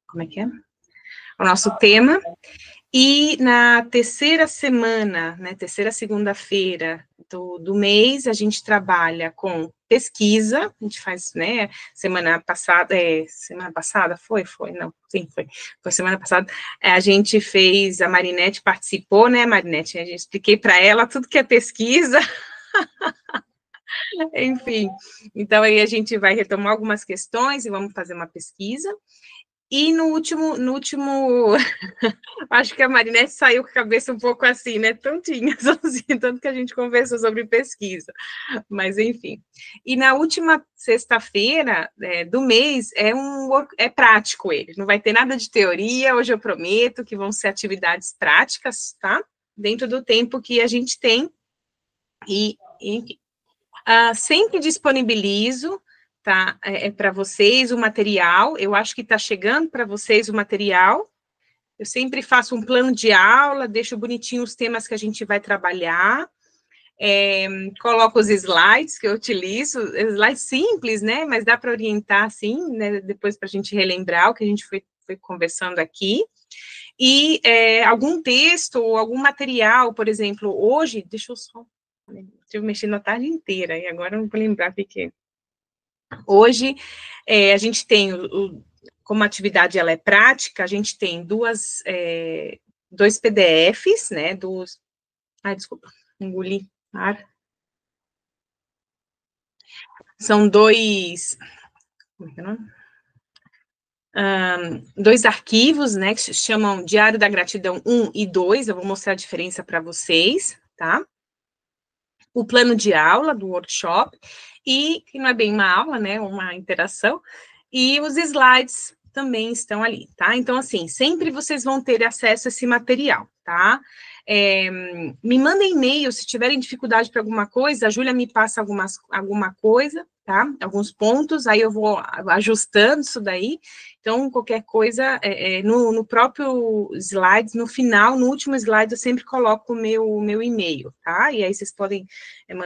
como é que é? Ao nosso tema. E na terceira semana, né, terceira segunda-feira do mês, a gente trabalha com pesquisa, a gente faz, né, semana passada, foi, não, sim, foi semana passada, a gente fez, a Marinete participou, né, Marinete, a gente expliquei para ela tudo que é pesquisa, enfim, então aí a gente vai retomar algumas questões e vamos fazer uma pesquisa. E no último, acho que a Marinete saiu com a cabeça um pouco assim, né, tontinha, tanto que a gente conversou sobre pesquisa, mas enfim. E na última sexta-feira do mês, é prático ele, não vai ter nada de teoria, hoje eu prometo que vão ser atividades práticas, tá? Dentro do tempo que a gente tem, e enfim. Sempre disponibilizo, tá, para vocês o material, eu acho que está chegando para vocês o material, eu sempre faço um plano de aula, deixo bonitinho os temas que a gente vai trabalhar, coloco os slides que eu utilizo, slides simples, né, mas dá para orientar, assim, né, depois para a gente relembrar o que a gente foi conversando aqui, e algum texto, ou algum material, por exemplo, hoje, deixa eu só... Estive mexendo a tarde inteira, e agora não vou lembrar o que é. Hoje, a gente tem, como a atividade ela é prática, a gente tem dois PDFs, né, desculpa, engoli ar. São dois arquivos, né, que se chamam Diário da Gratidão 1 e 2, eu vou mostrar a diferença para vocês, tá? O plano de aula do workshop, e que não é bem uma aula, né, uma interação, e os slides também estão ali, tá? Então, assim, sempre vocês vão ter acesso a esse material, tá? Me mandem e-mail se tiverem dificuldade para alguma coisa, a Júlia me passa alguma coisa, tá? Alguns pontos, aí eu vou ajustando isso daí. Então, qualquer coisa, no próprio slide, no final, no último slide, eu sempre coloco o meu e-mail, tá? E aí vocês podem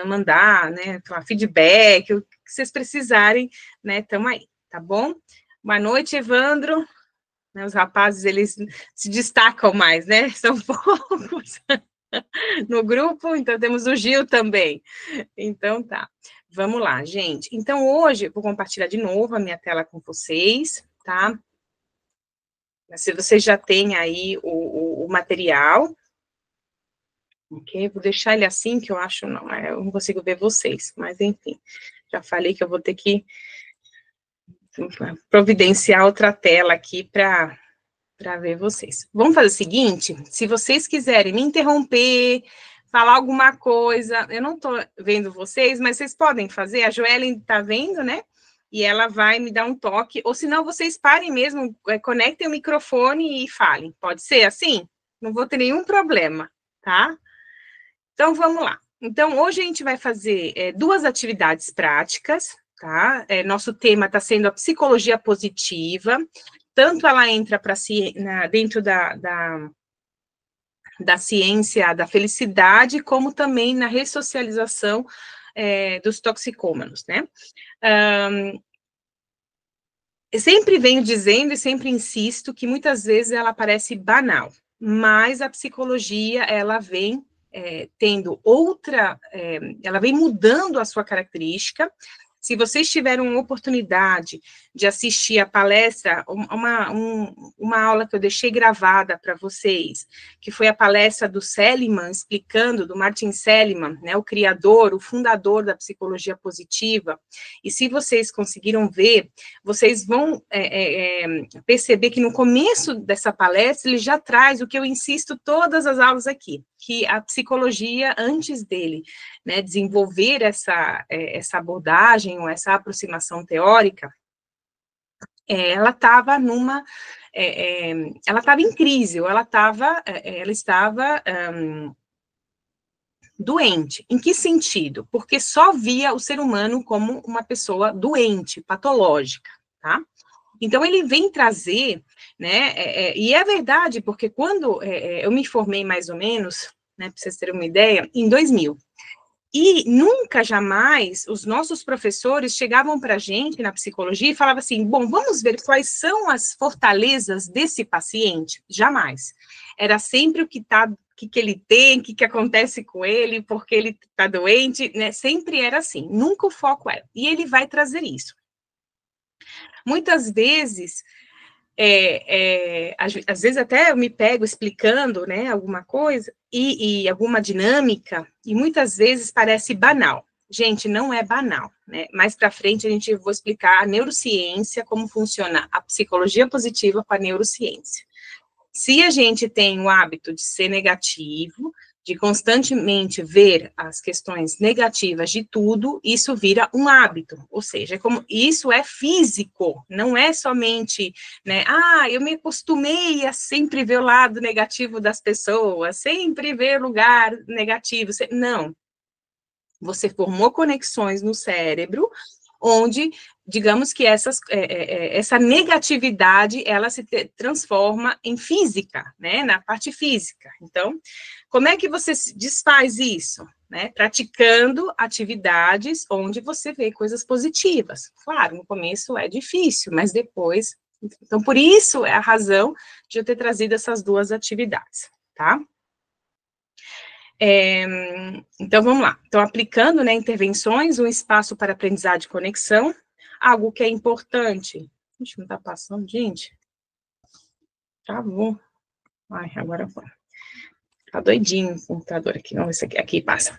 mandar, né, feedback, o que vocês precisarem, né, estamos aí, tá bom? Boa noite, Evandro. Os rapazes, eles se destacam mais, né? São poucos no grupo, então temos o Gil também. Então, tá. Vamos lá, gente. Então, hoje, eu vou compartilhar de novo a minha tela com vocês, tá? Se vocês já têm aí o material, ok? Vou deixar ele assim, que eu acho, eu não consigo ver vocês, mas enfim, já falei que eu vou ter que providenciar outra tela aqui para ver vocês. Vamos fazer o seguinte, se vocês quiserem me interromper, falar alguma coisa, eu não estou vendo vocês, mas vocês podem fazer, a Joellen está vendo, né? E ela vai me dar um toque, ou senão vocês parem mesmo, conectem o microfone e falem. Pode ser assim? Não vou ter nenhum problema, tá? Então, vamos lá. Então, hoje a gente vai fazer duas atividades práticas, tá? Nosso tema está sendo a psicologia positiva, tanto ela entra dentro da ciência da felicidade, como também na ressocialização dos toxicômanos, né? Eu sempre venho dizendo e sempre insisto que muitas vezes ela parece banal, mas a psicologia, ela vem tendo ela vem mudando a sua característica. Se vocês tiveram oportunidade de assistir a palestra, uma aula que eu deixei gravada para vocês, que foi a palestra do Seligman, do Martin Seligman, né, o criador, o fundador da psicologia positiva, e se vocês conseguiram ver, vocês vão perceber que no começo dessa palestra, ele já traz o que eu insisto todas as aulas aqui, que a psicologia, antes dele, né, desenvolver essa abordagem, ou essa aproximação teórica, ela estava ela estava em crise, ou ela estava doente. Em que sentido? Porque só via o ser humano como uma pessoa doente, patológica, tá? Então, ele vem trazer, né, e é verdade, porque quando eu me formei mais ou menos, né, para vocês terem uma ideia, em 2000, E nunca, jamais, os nossos professores chegavam para a gente na psicologia e falavam assim, bom, vamos ver quais são as fortalezas desse paciente? Jamais. Era sempre o que ele tem, o que acontece com ele, porque ele está doente, né? Sempre era assim, nunca o foco era. E ele vai trazer isso. Muitas vezes, às vezes até eu me pego explicando, né, alguma coisa, e alguma dinâmica, e muitas vezes parece banal. Gente, não é banal, né? Mais para frente a gente vou explicar a neurociência, como funciona a psicologia positiva com a neurociência. Se a gente tem o hábito de ser negativo, de constantemente ver as questões negativas de tudo, isso vira um hábito, ou seja, isso é físico, não é somente, né, eu me acostumei a sempre ver o lado negativo das pessoas, sempre ver lugar negativo, não. Você formou conexões no cérebro, onde, digamos que essa negatividade, ela se transforma em física, né, na parte física. Então, como é que você desfaz isso? Né, praticando atividades onde você vê coisas positivas. Claro, no começo é difícil, mas depois... Então, por isso é a razão de eu ter trazido essas duas atividades, tá? Então, vamos lá. Então, aplicando, né, intervenções, um espaço para aprendizagem e conexão, algo que é importante. Ixi, não está passando, gente? Travou. Ai, agora foi. Tá doidinho o computador aqui. Vamos ver se aqui passa.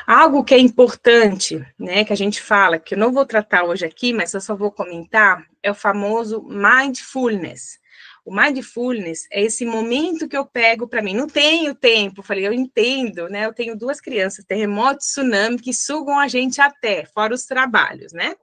Algo que é importante, né, que a gente fala, que eu não vou tratar hoje aqui, mas eu só vou comentar, é o famoso mindfulness. O mindfulness é esse momento que eu pego para mim. Não tenho tempo, falei, eu entendo, né? Eu tenho 2 crianças, terremoto, tsunami, que sugam a gente até, fora os trabalhos, né?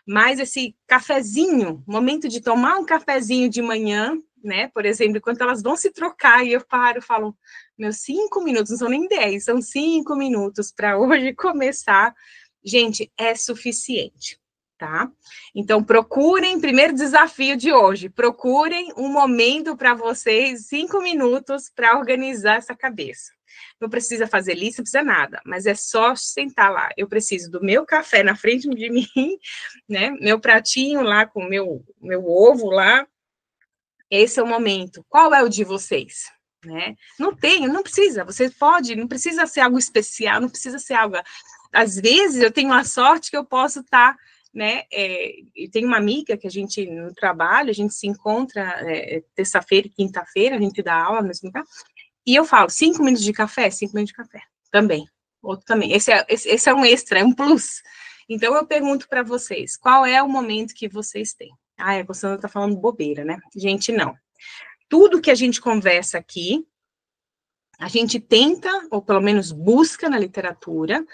Mas esse cafezinho, momento de tomar um cafezinho de manhã, né? Por exemplo, enquanto elas vão se trocar, e eu paro, falo, meus 5 minutos, não são nem 10, são 5 minutos para hoje começar. Gente, é suficiente, tá? Então, procurem, primeiro desafio de hoje, procurem um momento para vocês, 5 minutos, para organizar essa cabeça. Não precisa fazer lista, não precisa nada, mas é só sentar lá. Eu preciso do meu café na frente de mim, né? Meu pratinho lá com meu ovo lá. Esse é o momento. Qual é o de vocês? Né? Não precisa, você pode, não precisa ser algo especial, não precisa ser algo... Às vezes, eu tenho a sorte que eu posso estar, né, e tem uma amiga que a gente, no trabalho, a gente se encontra terça-feira e quinta-feira, a gente dá aula no mesmo lugar, e eu falo, 5 minutos de café? 5 minutos de café, também, outro também, esse é um extra, é um plus. Então, eu pergunto para vocês, qual é o momento que vocês têm? A Constância está falando bobeira, né? Gente, não. Tudo que a gente conversa aqui, a gente tenta, ou pelo menos busca na literatura,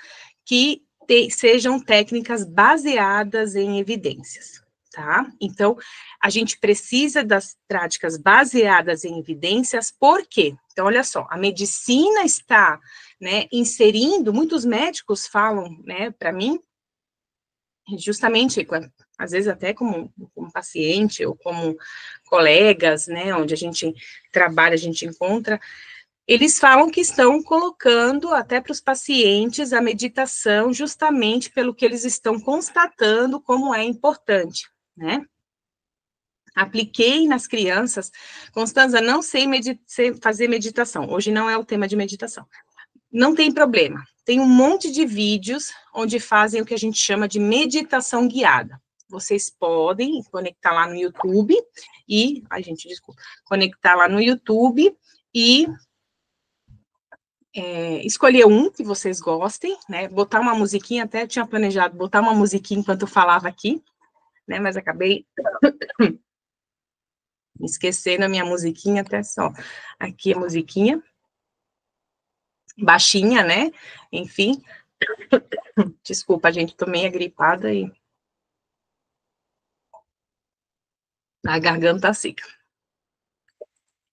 que sejam técnicas baseadas em evidências, tá? Então, a gente precisa das práticas baseadas em evidências, por quê? Então, olha só, a medicina está, né, inserindo, muitos médicos falam, né, para mim, justamente, às vezes até como paciente ou como colegas, né, onde a gente trabalha, a gente encontra, eles falam que estão colocando até para os pacientes a meditação justamente pelo que eles estão constatando como é importante, né? Apliquei nas crianças, Constanza, não sei fazer meditação, hoje não é o tema de meditação. Não tem problema, tem um monte de vídeos onde fazem o que a gente chama de meditação guiada. Vocês podem conectar lá no YouTube e... Ai, gente, desculpa. Conectar lá no YouTube e escolher um que vocês gostem, né? Botar uma musiquinha, até tinha planejado botar uma musiquinha enquanto eu falava aqui, né? Mas acabei me esquecendo a minha musiquinha, até só. Aqui a musiquinha. Baixinha, né? Enfim. Desculpa, gente, tô meio gripada e a garganta seca.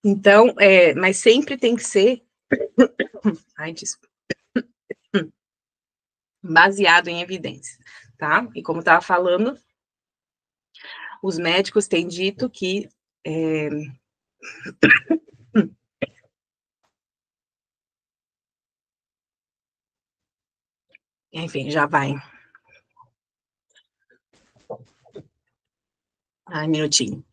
Então, mas sempre tem que ser... Ai, desculpa. Baseado em evidências, tá? E como eu estava falando, os médicos têm dito que Enfim, já vai. Ai, minutinho.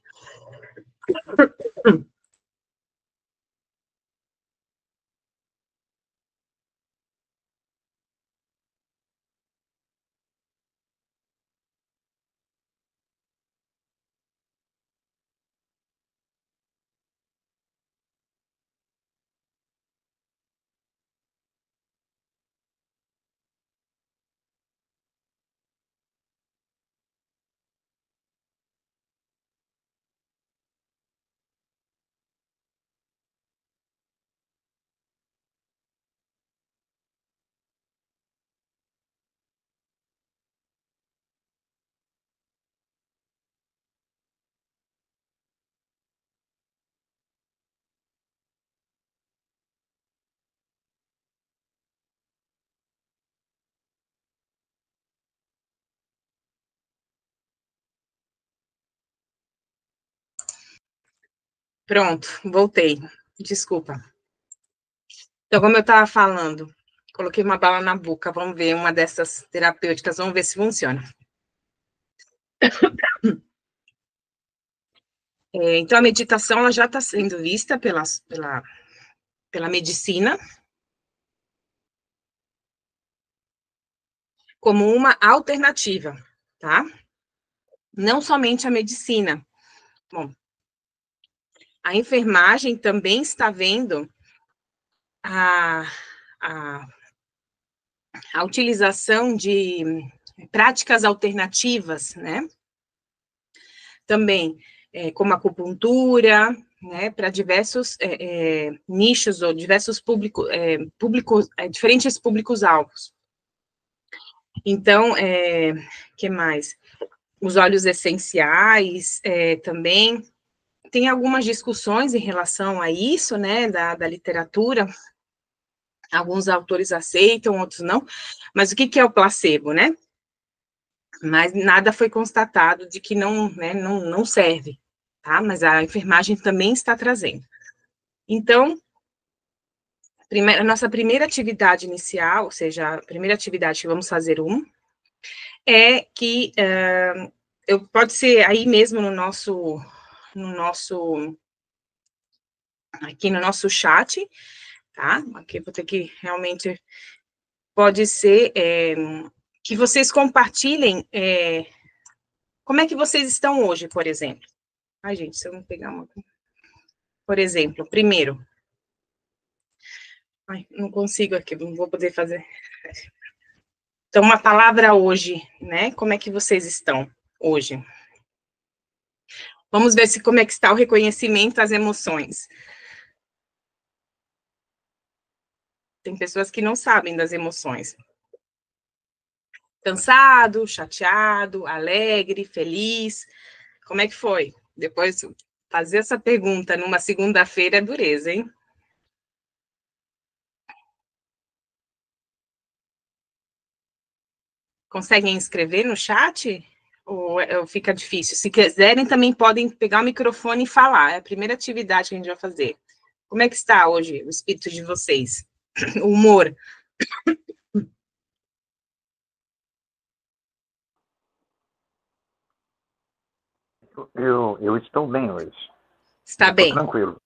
Pronto, voltei. Desculpa. Então, como eu estava falando, coloquei uma bala na boca, vamos ver uma dessas terapêuticas, vamos ver se funciona. Então, a meditação ela já está sendo vista pela medicina como uma alternativa, tá? Não somente a medicina. Bom, a enfermagem também está vendo a utilização de práticas alternativas, né? Também, como acupuntura, né, para diversos nichos ou diversos diferentes públicos-alvos. Então, que mais? Os óleos essenciais também. Tem algumas discussões em relação a isso, né, da literatura. Alguns autores aceitam, outros não. Mas o que é o placebo, né? Mas nada foi constatado de que não, né, não serve, tá? Mas a enfermagem também está trazendo. Então, a nossa primeira atividade inicial, ou seja, a primeira atividade que vamos fazer é que pode ser aí mesmo aqui no nosso chat, tá? Aqui eu vou ter que realmente, pode ser que vocês compartilhem como é que vocês estão hoje, por exemplo. Ai, gente, se eu não pegar uma... Por exemplo, primeiro... Ai, não consigo aqui, não vou poder fazer. Então, uma palavra hoje, né? Como é que vocês estão hoje? Vamos ver como é que está o reconhecimento às emoções. Tem pessoas que não sabem das emoções. Cansado, chateado, alegre, feliz. Como é que foi? Depois, fazer essa pergunta numa segunda-feira é dureza, hein? Conseguem escrever no chat? Ou fica difícil? Se quiserem, também podem pegar o microfone e falar. É a primeira atividade que a gente vai fazer. Como é que está hoje o espírito de vocês? O humor? Eu estou bem hoje. Está bem? Tranquilo.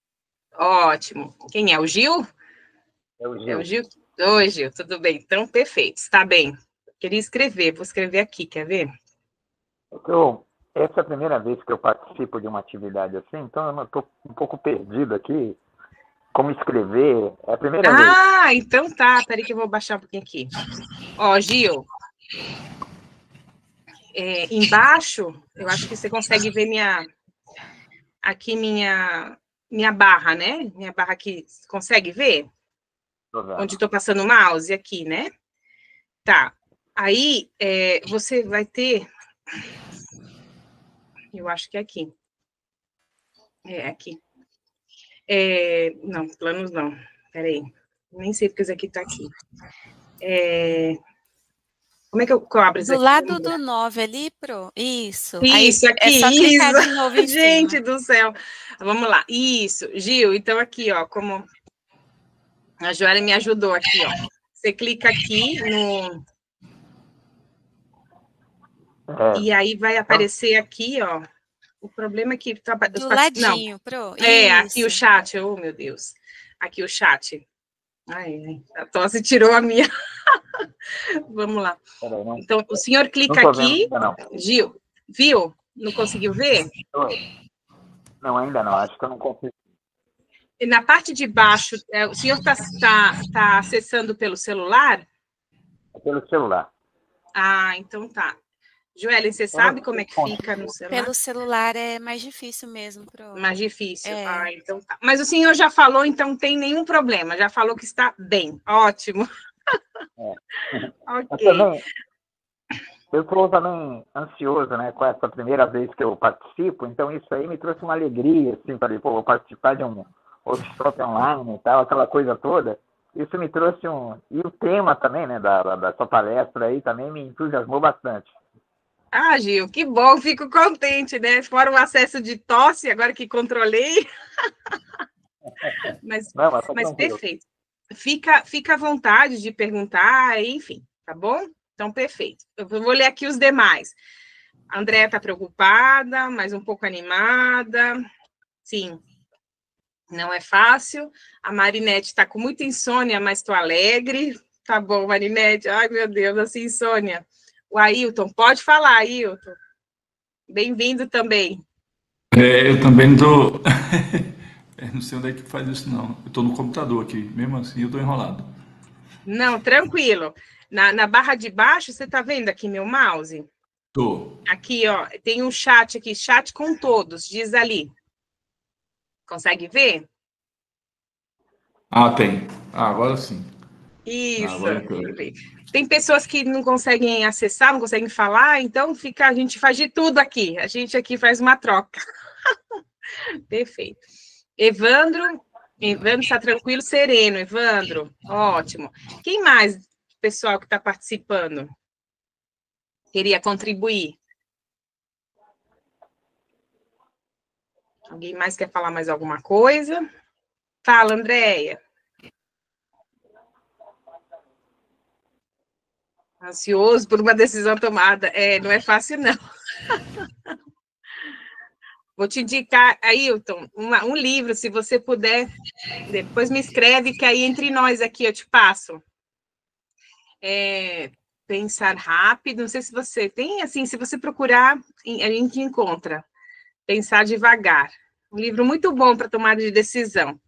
Ótimo. Quem é? O Gil? É o Gil. É o Gil? Oi, Gil, tudo bem? Então, perfeito. Está bem. Queria escrever, vou escrever aqui, quer ver? Essa é a primeira vez que eu participo de uma atividade assim, então eu estou um pouco perdido aqui. Como escrever? É a primeira vez. Ah, então tá. Peraí que eu vou baixar um pouquinho aqui. Ó, Gil, embaixo, eu acho que você consegue ver aqui minha barra, né? Minha barra aqui, consegue ver? Onde estou passando o mouse aqui, né? Tá. Aí, você vai ter... Eu acho que é aqui. É aqui. Não, planos não. Peraí. Nem sei porque isso aqui tá aqui. Como é que eu abro isso Do aqui? lado do 9 ali, Pro? Isso. Isso, aí, aqui, é só clicar isso. de novo em Gente cima. do céu. Vamos lá. Isso. Gil, então aqui, ó, como a Joana me ajudou aqui, ó. Você clica aqui E aí vai aparecer aqui, ó. O problema é que... Do ladinho, pro. Aqui o chat. Oh, meu Deus. Aqui o chat. Ai, a tosse tirou a minha. Vamos lá. Então, o senhor clica aqui. Gil, viu? Não conseguiu ver? Não, ainda não. Acho que eu não consigo. E na parte de baixo, o senhor tá acessando pelo celular? Pelo celular. Ah, então tá. Joellen, você sabe como é que fica no celular? Pelo celular é mais difícil mesmo, pro. Mais difícil. Ah, então tá. Mas o senhor já falou, então não tem nenhum problema. Já falou que está bem. Ótimo. Ok. Eu estou também ansioso, né, com essa primeira vez que eu participo, então isso aí me trouxe uma alegria, assim, para vou participar de um workshop online e tal, aquela coisa toda. Isso me trouxe E o tema também, né, da sua palestra aí também me entusiasmou bastante. Ah, Gil, que bom, fico contente, né? Fora o acesso de tosse, agora que controlei. Mas perfeito. Fica à vontade de perguntar, enfim, tá bom? Então, perfeito. Eu vou ler aqui os demais. A Andréa está preocupada, mas um pouco animada. Sim, não é fácil. A Marinete está com muita insônia, mas estou alegre. Tá bom, Marinete. Ai, meu Deus, assim, insônia. O Ailton, pode falar, Ailton. Bem-vindo também. Eu também não estou... não sei onde é que faz isso, não. Eu estou no computador aqui. Mesmo assim, eu estou enrolado. Não, tranquilo. Na barra de baixo, você está vendo aqui meu mouse? Estou. Aqui, ó, tem um chat aqui, chat com todos, diz ali. Consegue ver? Ah, tem. Agora sim. Isso. Agora tem pessoas que não conseguem acessar, não conseguem falar, então a gente faz de tudo aqui. A gente aqui faz uma troca. Perfeito. Evandro está tranquilo, sereno. Evandro, ótimo. Quem mais, pessoal, que está participando? Queria contribuir? Alguém mais quer falar mais alguma coisa? Fala, Andréia. Ansioso por uma decisão tomada. Não é fácil, não. Vou te indicar, Ailton, um livro, se você puder, depois me escreve, que aí entre nós aqui eu te passo. Pensar rápido, não sei se você tem, assim, se você procurar, a gente encontra. Pensar devagar. Um livro muito bom para tomada de decisão.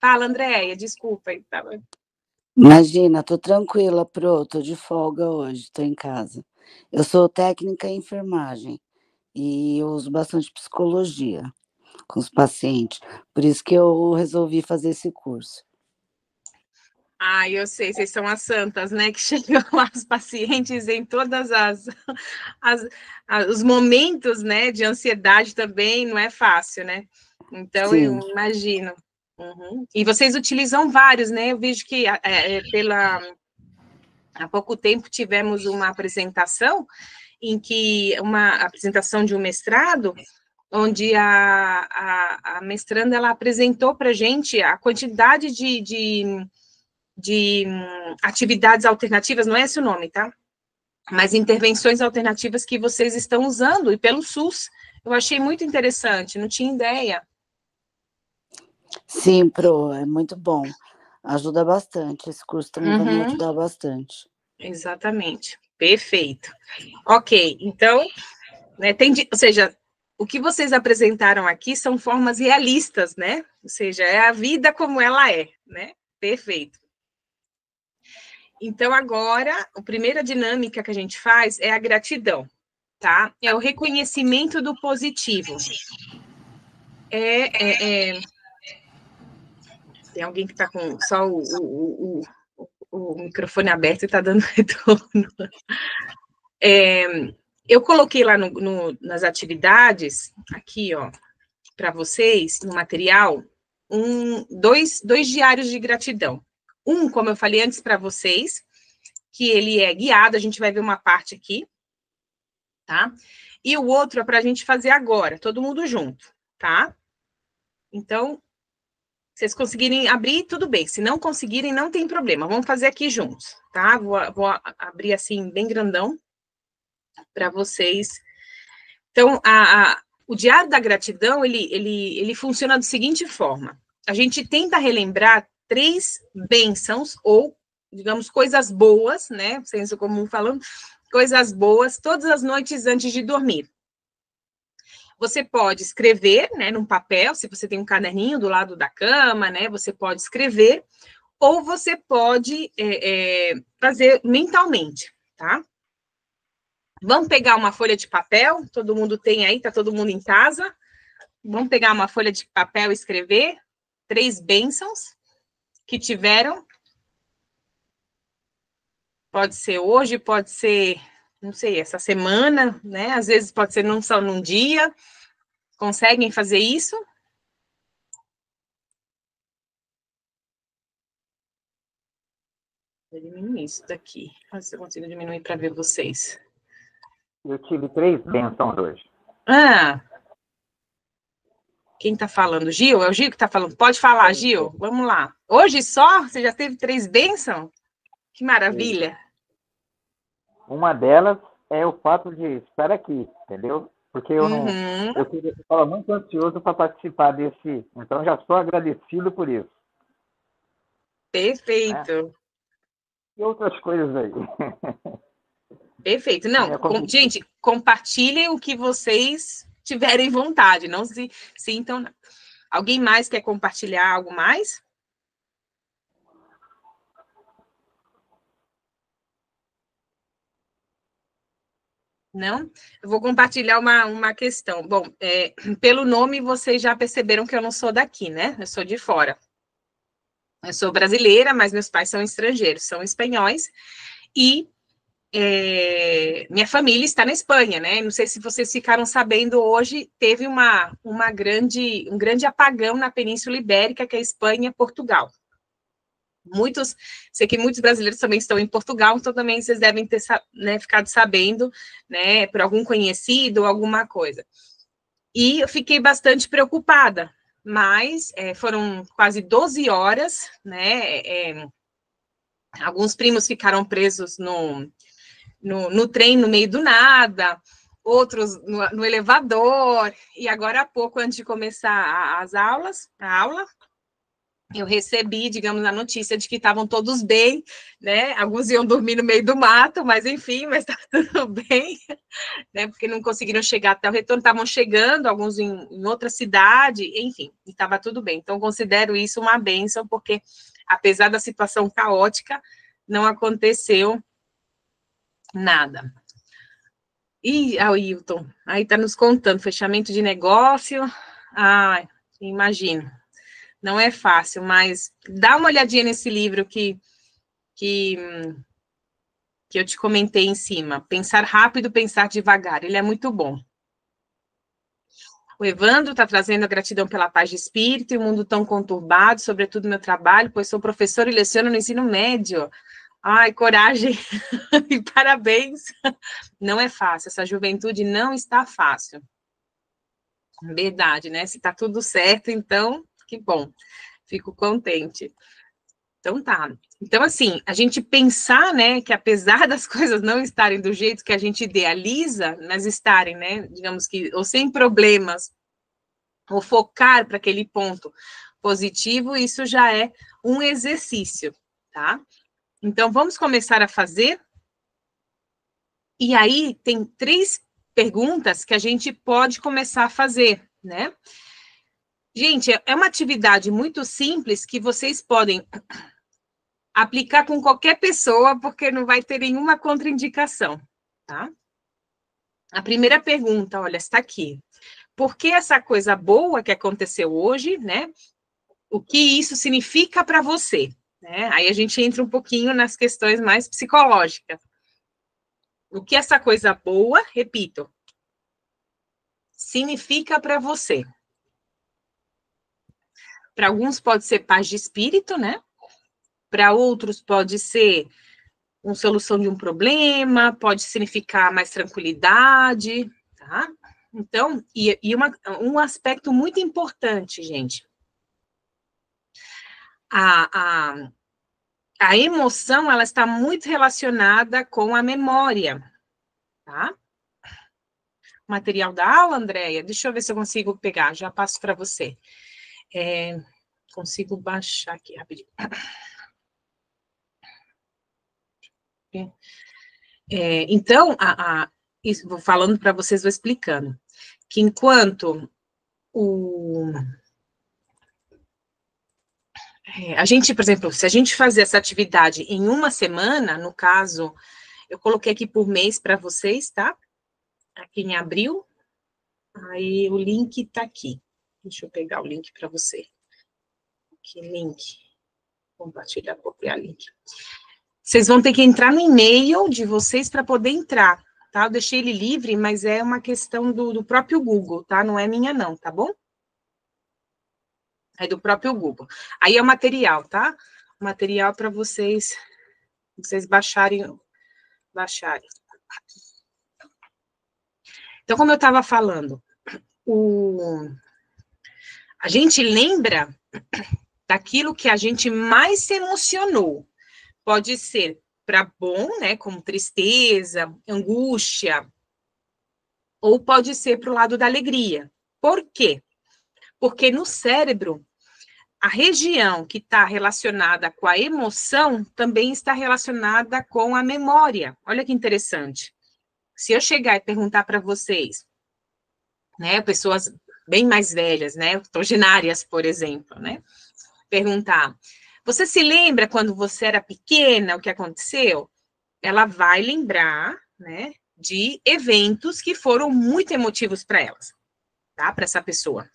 Fala, Andréia, desculpa. Imagina, tô tranquila, tô de folga hoje, tô em casa. Eu sou técnica em enfermagem e eu uso bastante psicologia com os pacientes, por isso que eu resolvi fazer esse curso. Ah, eu sei, vocês são as santas, né, que chegam lá os pacientes em todas os momentos, né, de ansiedade também, não é fácil, né? Então, sim, eu imagino. Uhum. E vocês utilizam vários, né? Eu vejo que há pouco tempo tivemos uma apresentação uma apresentação de um mestrado, onde a mestranda ela apresentou para a gente a quantidade de atividades alternativas, não é esse o nome, tá? Mas intervenções alternativas que vocês estão usando, e pelo SUS. Eu achei muito interessante, não tinha ideia. Sim, é muito bom. Ajuda bastante, esse curso também vai me ajudar bastante. Exatamente, perfeito. Ok, então, né, ou seja, o que vocês apresentaram aqui são formas realistas, né? Ou seja, é a vida como ela é, né? Perfeito. Então, agora, a primeira dinâmica que a gente faz é a gratidão, tá? É o reconhecimento do positivo. Tem alguém que está com só o microfone aberto e está dando retorno. Eu coloquei lá nas atividades, aqui, ó, para vocês, no material, dois diários de gratidão. Como eu falei antes para vocês, que ele é guiado, a gente vai ver uma parte aqui, tá? E o outro é para a gente fazer agora, todo mundo junto, tá? Então, se vocês conseguirem abrir, tudo bem. Se não conseguirem, não tem problema. Vamos fazer aqui juntos, tá? Vou abrir assim, bem grandão. para vocês. Então, o Diário da Gratidão, ele funciona da seguinte forma. A gente tenta relembrar 3 bênçãos, ou, digamos, coisas boas, né? Senso comum falando, coisas boas, todas as noites antes de dormir. Você pode escrever, né, num papel, se você tem um caderninho do lado da cama, né? Você pode escrever, ou você pode fazer mentalmente, tá? Vamos pegar uma folha de papel, todo mundo tem aí, tá todo mundo em casa. Vamos pegar uma folha de papel e escrever 3 bênçãos que tiveram. Pode ser hoje, pode ser, não sei, essa semana, né? Às vezes pode ser não só num dia. Conseguem fazer isso? Vou diminuir isso daqui. Se eu consigo diminuir para ver vocês. Eu tive 3 bênçãos hoje. Quem está falando? Gil? É o Gil que está falando? Pode falar, Gil. Vamos lá. Hoje só? Você já teve 3 bênçãos? Que maravilha. Uma delas é o fato de estar aqui, entendeu? Porque eu estava muito ansioso para participar desse. Então, já sou agradecido por isso. Perfeito. Né? E outras coisas aí. Perfeito. Não, gente, compartilhem o que vocês tiverem vontade, não se sintam. Alguém mais quer compartilhar algo mais? Não? Eu vou compartilhar uma questão. Bom, pelo nome, vocês já perceberam que eu não sou daqui, né? Eu sou de fora. Eu sou brasileira, mas meus pais são estrangeiros, são espanhóis. E minha família está na Espanha, né? Não sei se vocês ficaram sabendo, hoje teve um grande apagão na Península Ibérica, que é Espanha e Portugal. Sei que muitos brasileiros também estão em Portugal, então também vocês devem ter, né, ficado sabendo, né, por algum conhecido ou alguma coisa. E eu fiquei bastante preocupada, mas foram quase 12 horas, né, alguns primos ficaram presos no trem, no meio do nada, outros no elevador, e agora há pouco, antes de começar a aula, eu recebi, digamos, a notícia de que estavam todos bem, né? Alguns iam dormir no meio do mato, mas enfim, mas tá tudo bem, né? Porque não conseguiram chegar até o retorno, estavam chegando, alguns em outra cidade, enfim, e estava tudo bem. Então, considero isso uma bênção, porque apesar da situação caótica, não aconteceu nada. E o Hilton, aí está nos contando, fechamento de negócio, imagino. Não é fácil, mas dá uma olhadinha nesse livro que eu te comentei em cima. Pensar rápido, pensar devagar. Ele é muito bom. O Evandro está trazendo a gratidão pela paz de espírito e o mundo tão conturbado, sobretudo meu trabalho, pois sou professor e leciono no ensino médio. Ai, coragem e parabéns. Não é fácil, essa juventude não está fácil. Verdade, né? Se está tudo certo, então, que bom. Fico contente. Então tá. Então, assim, a gente pensar, né, que apesar das coisas não estarem do jeito que a gente idealiza, mas estarem, né, digamos que, ou sem problemas, ou focar para aquele ponto positivo, isso já é um exercício, tá? Então, vamos começar a fazer. E aí, tem 3 perguntas que a gente pode começar a fazer, né? Gente, é uma atividade muito simples que vocês podem aplicar com qualquer pessoa, porque não vai ter nenhuma contraindicação, tá? A primeira pergunta, olha, está aqui. Por que essa coisa boa que aconteceu hoje, né? O que isso significa para você, né? Aí a gente entra um pouquinho nas questões mais psicológicas. O que essa coisa boa, repito, significa para você? Para alguns pode ser paz de espírito, né? Para outros pode ser uma solução de um problema, pode significar mais tranquilidade, tá? Então, um aspecto muito importante, gente. A emoção, ela está muito relacionada com a memória, tá? material da aula, Andréia? Deixa eu ver se eu consigo pegar, já passo para você. Consigo baixar aqui rapidinho. Então, isso, vou falando para vocês, vou explicando. Que enquanto a gente, por exemplo, se a gente fazer essa atividade em uma semana, no caso, eu coloquei aqui por mês para vocês, tá? Aqui em abril. Aí o link tá aqui. Deixa eu pegar o link para você. Que link? Compartilhar, copiar link. Vocês vão ter que entrar no e-mail de vocês para poder entrar, tá? Eu deixei ele livre, mas é uma questão do próprio Google, tá? Não é minha não, tá bom? É do próprio Google. Aí é o material, tá? O material para vocês baixarem. Então, como eu estava falando, a gente lembra daquilo que a gente mais se emocionou. Pode ser para bom, né, como tristeza, angústia, ou pode ser para o lado da alegria. Por quê? Porque no cérebro, a região que está relacionada com a emoção também está relacionada com a memória. Olha que interessante. Se eu chegar e perguntar para vocês, né, pessoas bem mais velhas, né, octogenárias, por exemplo, né, perguntar, você se lembra quando você era pequena, o que aconteceu? Ela vai lembrar, né, de eventos que foram muito emotivos para elas, tá, para essa pessoa.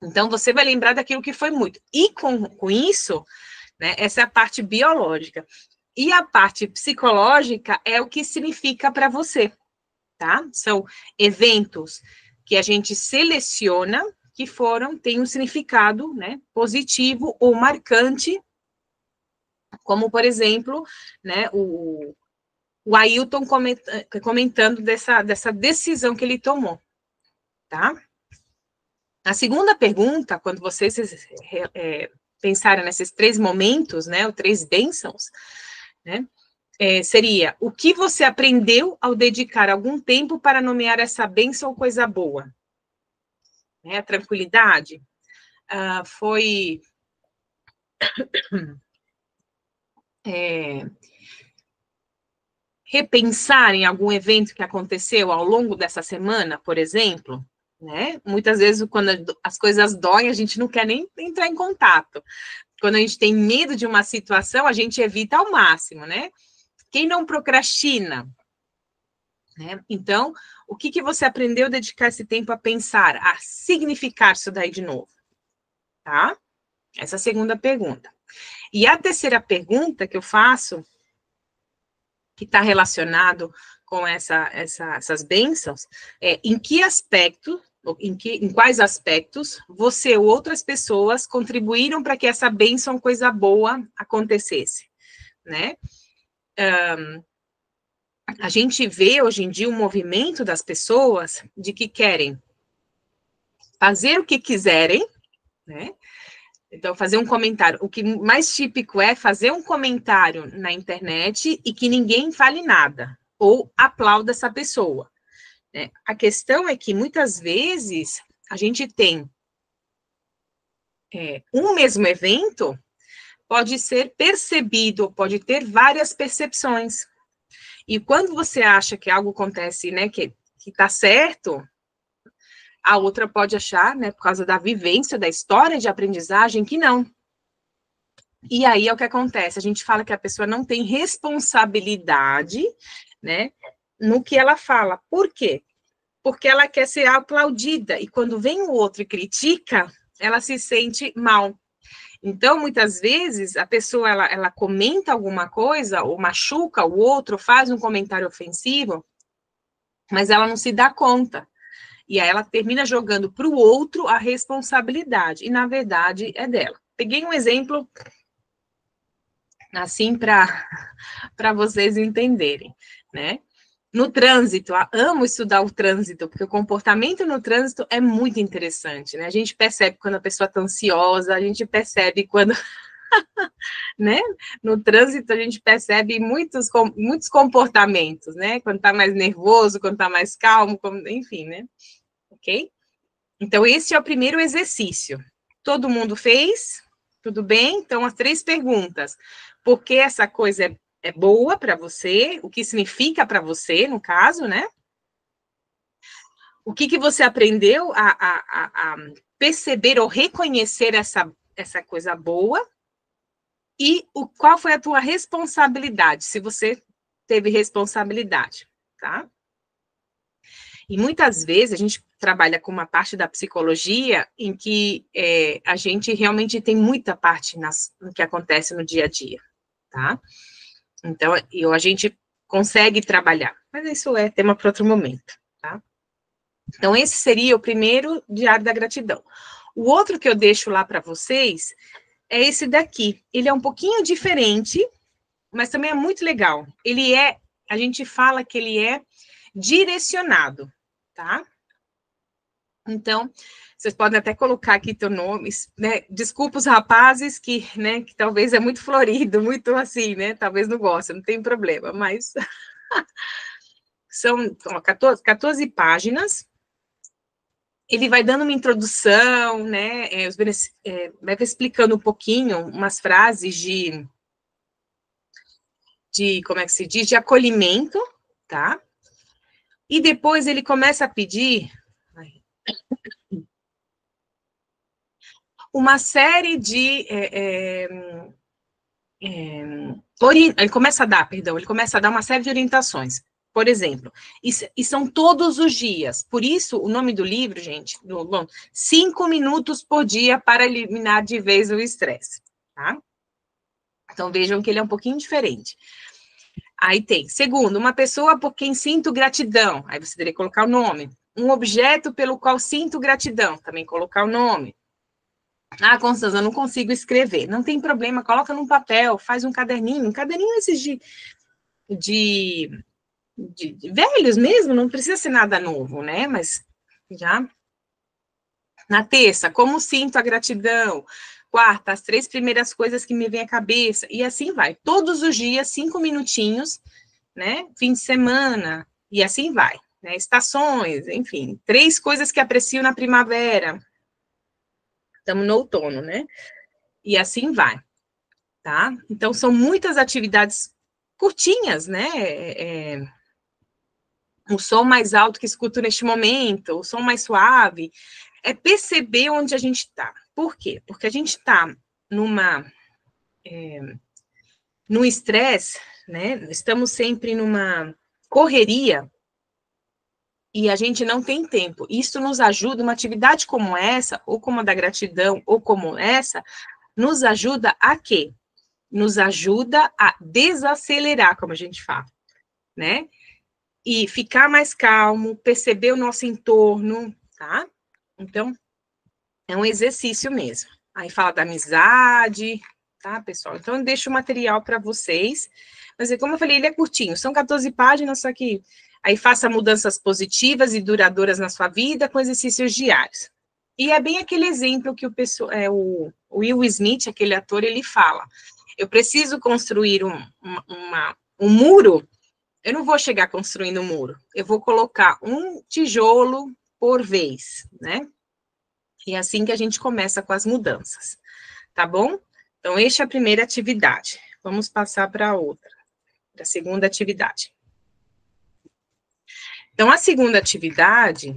Então, você vai lembrar daquilo que foi muito. E com isso, né, essa é a parte biológica. E a parte psicológica é o que significa para você, tá? São eventos que a gente seleciona, que tem um significado, né, positivo ou marcante, como, por exemplo, né, o Ailton comentando dessa decisão que ele tomou, tá? A segunda pergunta, quando vocês pensarem nesses 3 momentos, né, os 3 bênçãos, né, seria, o que você aprendeu ao dedicar algum tempo para nomear essa bênção ou coisa boa? A tranquilidade? Foi... repensar em algum evento que aconteceu ao longo dessa semana, por exemplo, né? Muitas vezes, quando as coisas doem, a gente não quer nem entrar em contato. Quando a gente tem medo de uma situação, a gente evita ao máximo, né? Quem não procrastina? Né? Então, o que você aprendeu a dedicar esse tempo a pensar, a significar isso daí de novo? Tá? Essa é a segunda pergunta. E a terceira pergunta que eu faço, que está relacionado com essas bênçãos, em que aspecto, em quais aspectos você ou outras pessoas contribuíram para que essa bênção, coisa boa, acontecesse, né? A gente vê hoje em dia um movimento das pessoas de que querem fazer o que quiserem, né? Então, fazer um comentário. O que mais típico é fazer um comentário na internet e que ninguém fale nada, ou aplauda essa pessoa. Né? A questão é que, muitas vezes, a gente tem um mesmo evento, pode ser percebido, pode ter várias percepções. E quando você acha que algo acontece, né, que está certo, a outra pode achar, né, por causa da vivência, da história de aprendizagem, que não. E aí é o que acontece, a gente fala que a pessoa não tem responsabilidade, né, no que ela fala. Por quê? Porque ela quer ser aplaudida, e quando vem o outro e critica, ela se sente mal. Então, muitas vezes, a pessoa, ela comenta alguma coisa, ou machuca o outro, faz um comentário ofensivo, mas ela não se dá conta. E aí ela termina jogando para o outro a responsabilidade, e na verdade é dela. Peguei um exemplo, assim, para vocês entenderem, né? No trânsito, eu amo estudar o trânsito, porque o comportamento no trânsito é muito interessante, né? A gente percebe quando a pessoa está ansiosa, a gente percebe quando né? No trânsito a gente percebe muitos comportamentos, né? Quando tá mais nervoso, quando tá mais calmo, enfim, né? Ok? Então, esse é o primeiro exercício. Todo mundo fez? Tudo bem? Então, as 3 perguntas. Por que essa coisa é boa para você? O que significa para você, no caso, né? O que você aprendeu a perceber ou reconhecer essa coisa boa? E qual foi a tua responsabilidade, se você teve responsabilidade, tá? E muitas vezes a gente trabalha com uma parte da psicologia em que a gente realmente tem muita parte no que acontece no dia a dia, tá? Então, a gente consegue trabalhar, mas isso é tema para outro momento, tá? Então, esse seria o primeiro diário da gratidão. O outro que eu deixo lá para vocês é esse daqui. Ele é um pouquinho diferente, mas também é muito legal. A gente fala que ele é direcionado, tá? Então, vocês podem até colocar aqui teu nome, né? Desculpa os rapazes que talvez é muito florido, muito assim, né? Talvez não gostem, não tem problema, mas são 14 páginas. Ele vai dando uma introdução, né? Vai explicando um pouquinho, umas frases de como é que se diz? De acolhimento, tá? E depois ele começa a pedir uma série de ele começa a dar uma série de orientações. Por exemplo, e são todos os dias. Por isso, o nome do livro, gente, 5 minutos por dia para eliminar de vez o estresse, tá? Então, vejam que ele é um pouquinho diferente. Aí tem, segundo, uma pessoa por quem sinto gratidão. Aí você teria que colocar o nome. Um objeto pelo qual sinto gratidão. Também colocar o nome. Ah, Constança, eu não consigo escrever. Não tem problema, coloca num papel, faz um caderninho. Um caderninho esses de velhos mesmo, não precisa ser nada novo, né? Mas já. Na terça, como sinto a gratidão. Quarta, as 3 primeiras coisas que me vêm à cabeça. E assim vai. Todos os dias, 5 minutinhos, né? Fim de semana, e assim vai. Né? Estações, enfim. 3 coisas que aprecio na primavera. Estamos no outono, né? E assim vai. Tá? Então, são muitas atividades curtinhas, né? O som mais alto que escuto neste momento, o som mais suave, é perceber onde a gente está. Por quê? Porque a gente está num estresse, né? Estamos sempre numa correria e a gente não tem tempo. Isso nos ajuda, uma atividade como essa, ou como a da gratidão, ou como essa, nos ajuda a quê? Nos ajuda a desacelerar, como a gente fala, né? E ficar mais calmo, perceber o nosso entorno, tá? Então, é um exercício mesmo. Aí fala da amizade, tá, pessoal? Então, eu deixo o material para vocês. Mas, como eu falei, ele é curtinho, são 14 páginas, só que aí faça mudanças positivas e duradouras na sua vida com exercícios diários. E é bem aquele exemplo que o Will Smith, aquele ator, ele fala. Eu preciso construir um muro. Eu não vou chegar construindo um muro. Eu vou colocar um tijolo por vez, né? E é assim que a gente começa com as mudanças, tá bom? Então, esta é a primeira atividade. Vamos passar para a outra, para a segunda atividade. Então, a segunda atividade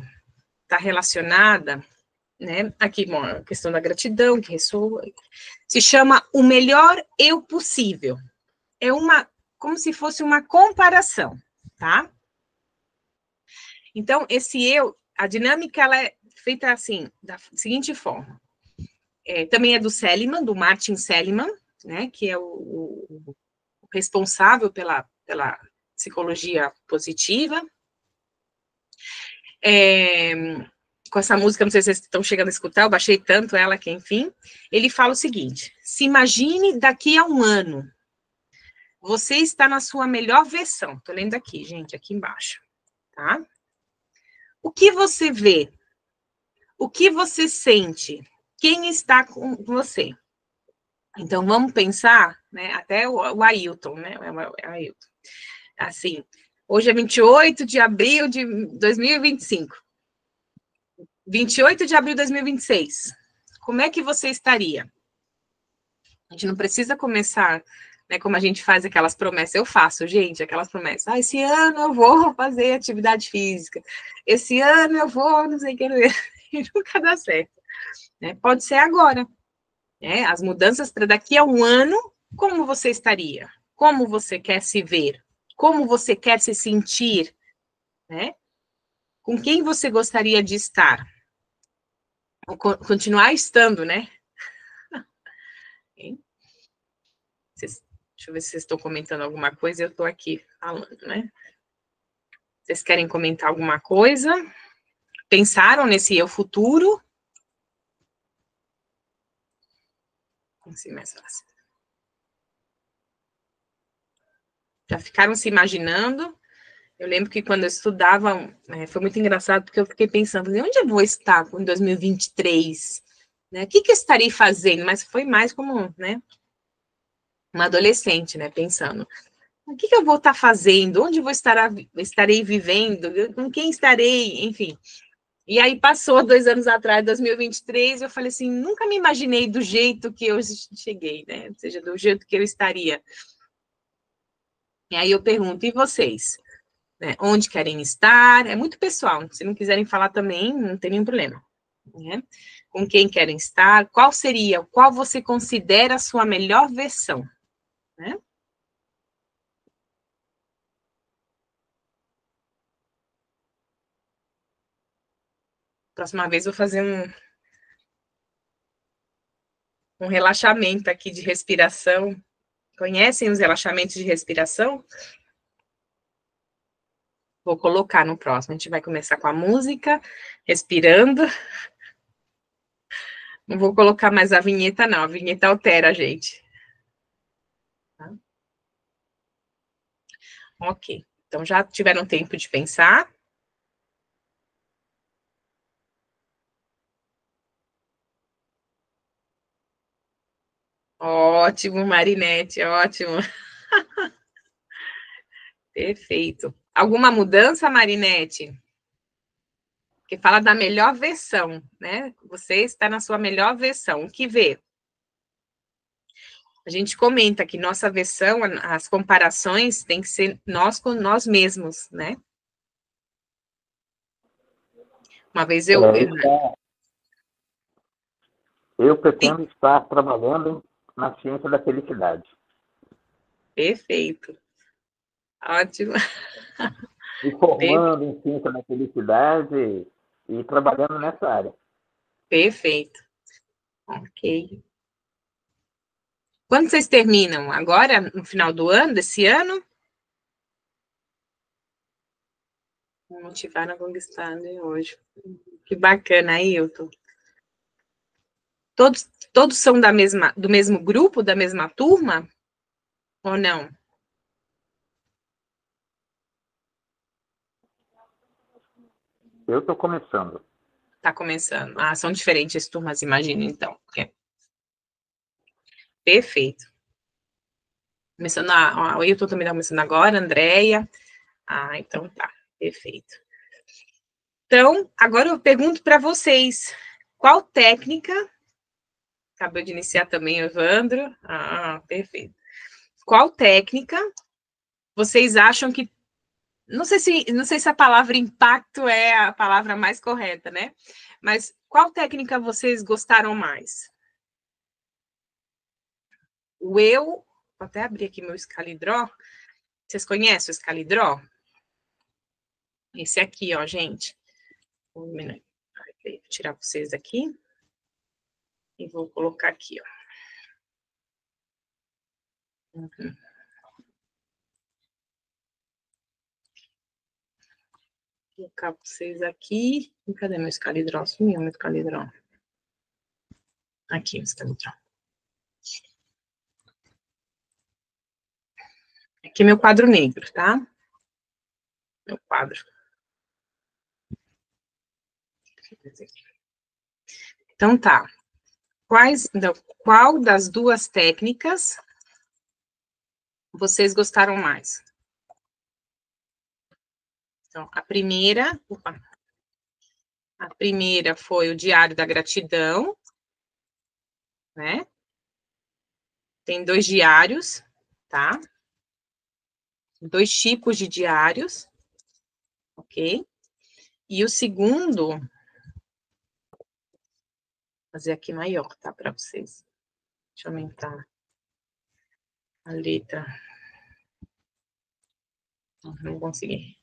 está relacionada, né? Aqui, bom, a questão da gratidão, que ressoa, se chama o melhor eu possível. É como se fosse uma comparação, tá? Então, esse eu, a dinâmica, ela é feita assim, da seguinte forma. Também é do Seligman, do Martin Seligman, né, que é o responsável pela psicologia positiva. Com essa música, não sei se vocês estão chegando a escutar, eu baixei tanto ela que, enfim, ele fala o seguinte: se imagine daqui a 1 ano, você está na sua melhor versão. Estou lendo aqui, gente, aqui embaixo, tá? O que você vê? O que você sente? Quem está com você? Então, vamos pensar, né? Até o Ailton, né? O Ailton. Assim, hoje é 28 de abril de 2025. 28 de abril de 2026. Como é que você estaria? A gente não precisa começar, né? Como a gente faz aquelas promessas. Eu faço, gente, aquelas promessas. Ah, esse ano eu vou fazer atividade física. Esse ano eu vou, não sei o que. E nunca dá certo. Né? Pode ser agora. Né? As mudanças para daqui a um ano, como você estaria? Como você quer se ver? Como você quer se sentir? Né? Com quem você gostaria de estar? Ou continuar estando, né? Deixa eu ver se vocês estão comentando alguma coisa, eu estou aqui falando, né? Vocês querem comentar alguma coisa? Pensaram nesse eu futuro? Assim, mais fácil. Já ficaram se imaginando? Eu lembro que quando eu estudava, foi muito engraçado, porque eu fiquei pensando, onde eu vou estar em 2023? Né? O que eu estarei fazendo? Mas foi mais como, né, uma adolescente, né, pensando. O que eu vou estar fazendo? Onde estarei vivendo? Com quem estarei? Enfim. E aí passou 2 anos atrás, 2023, eu falei assim, nunca me imaginei do jeito que eu cheguei, né? Ou seja, do jeito que eu estaria. E aí eu pergunto, e vocês? Né? Onde querem estar? É muito pessoal. Se não quiserem falar também, não tem nenhum problema. Né? Com quem querem estar? Qual você considera a sua melhor versão? Né? Próxima vez eu vou fazer um relaxamento aqui de respiração. Conhecem os relaxamentos de respiração? Vou colocar no próximo. A gente vai começar com a música, respirando. Não vou colocar mais a vinheta, não. A vinheta altera a gente. Tá? Ok. Então, já tiveram tempo de pensar? Ótimo, Marinete, ótimo. Perfeito. Alguma mudança, Marinete? Que fala da melhor versão, né? Você está na sua melhor versão. O que vê? A gente comenta que nossa versão, as comparações tem que ser nós com nós mesmos, né? Uma vez eu pretendo estar trabalhando na ciência da felicidade. Perfeito. Ótimo. Me formando em ciência da felicidade e trabalhando nessa área. Perfeito. Ok. Quando vocês terminam? Agora, no final do ano, desse ano? Motivar a conquistar, né, hoje. Que bacana, Ailton. Todos são do mesmo grupo, da mesma turma? Ou não? Eu estou começando. Está começando. Ah, são diferentes turmas, imagino, então. Perfeito. Começando o Ailton também está começando agora, Andréia. Ah, então tá. Perfeito. Então, agora eu pergunto para vocês, qual técnica... Acabou de iniciar também o Evandro. Ah, perfeito. Qual técnica vocês acham que... Não sei se a palavra impacto é a palavra mais correta, né? Mas qual técnica vocês gostaram mais? Vou até abrir aqui meu Excalibur. Vocês conhecem o Excalibur? Esse aqui, ó, gente. Um minuto. Vou tirar vocês aqui. E vou colocar aqui, ó. Uhum. Vou colocar vocês aqui. Cadê meu Excalibur? Sumiu meu Excalibur. Aqui, o Excalibur. Aqui meu quadro negro, tá? Meu quadro. Então tá. qual das duas técnicas vocês gostaram mais? Então, a primeira foi o Diário da Gratidão, né? Tem 2 diários, tá? 2 tipos de diários, ok? E o segundo, vou fazer aqui maior, tá? Para vocês. Deixa eu aumentar a letra. Não consegui.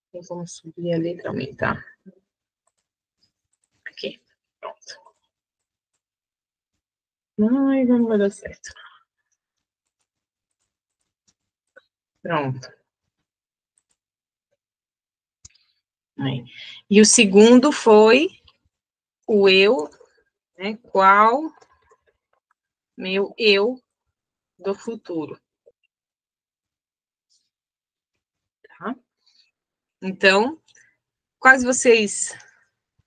Então, vamos subir a letra, aumentar. Aqui, pronto. Ai, não vai dar certo. Pronto. Aí. E o segundo foi o eu, né? Qual meu eu do futuro. Tá? Então, quais vocês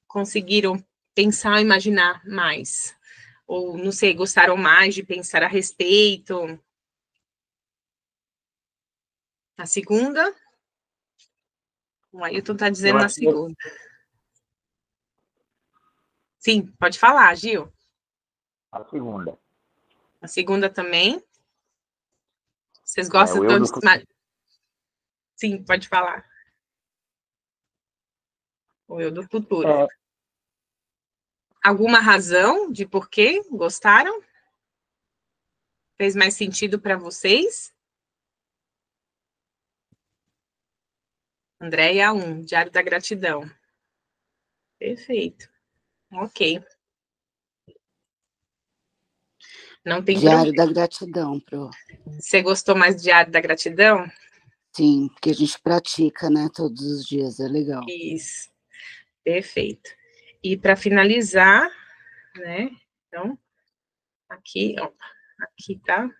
conseguiram pensar, imaginar mais? Ou, não sei, gostaram mais de pensar a respeito? A segunda? O Ailton está dizendo na segunda. Sim, pode falar, Gil. A segunda. A segunda também? Vocês gostam tanto de... Sim, pode falar. O eu do futuro. Alguma razão de por que gostaram? Fez mais sentido para vocês? Andréia 1, Diário da Gratidão. Perfeito. Ok. Não tem Diário problema. da Gratidão, Pro. Você gostou mais do Diário da Gratidão? Sim, porque a gente pratica, né, todos os dias, é legal. Isso. Perfeito. E para finalizar, né, então, aqui, ó, aqui tá.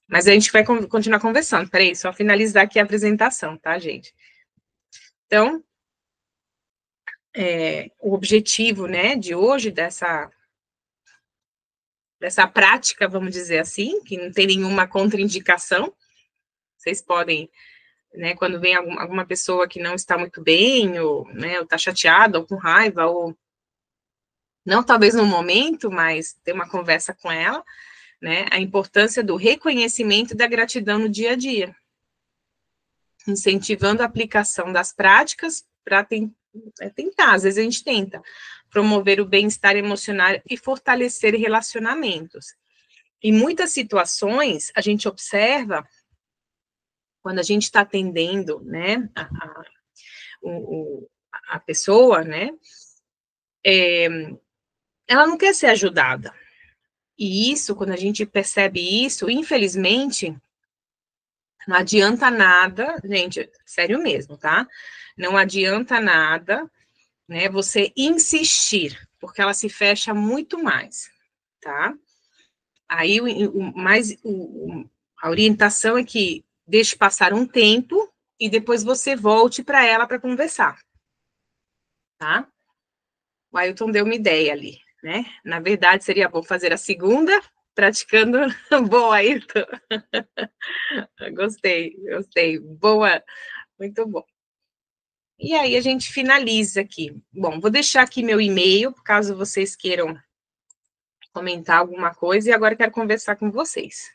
Mas a gente vai continuar conversando. Peraí, só finalizar aqui a apresentação, tá, gente? Então, o objetivo, né, de hoje, dessa prática, vamos dizer assim, que não tem nenhuma contraindicação, vocês podem, né, quando vem alguma pessoa que não está muito bem, ou, né, ou está chateada, ou com raiva, ou não talvez no momento, mas ter uma conversa com ela, né, a importância do reconhecimento da gratidão no dia a dia, incentivando a aplicação das práticas para tentar, às vezes a gente tenta, promover o bem-estar emocional e fortalecer relacionamentos. Em muitas situações, a gente observa, quando a gente está atendendo, né, a pessoa, né, ela não quer ser ajudada. E isso, quando a gente percebe isso, infelizmente, não adianta nada, gente, sério mesmo, tá? Não adianta nada, né, você insistir, porque ela se fecha muito mais, tá? Aí, a orientação é que deixe passar um tempo e depois você volte para ela para conversar, tá? O Ailton deu uma ideia ali, né? Na verdade, seria bom fazer a segunda, praticando. Boa, Ailton. Gostei. Boa, muito bom. E aí, a gente finaliza aqui. Bom, vou deixar aqui meu e-mail, caso vocês queiram comentar alguma coisa, e agora eu quero conversar com vocês.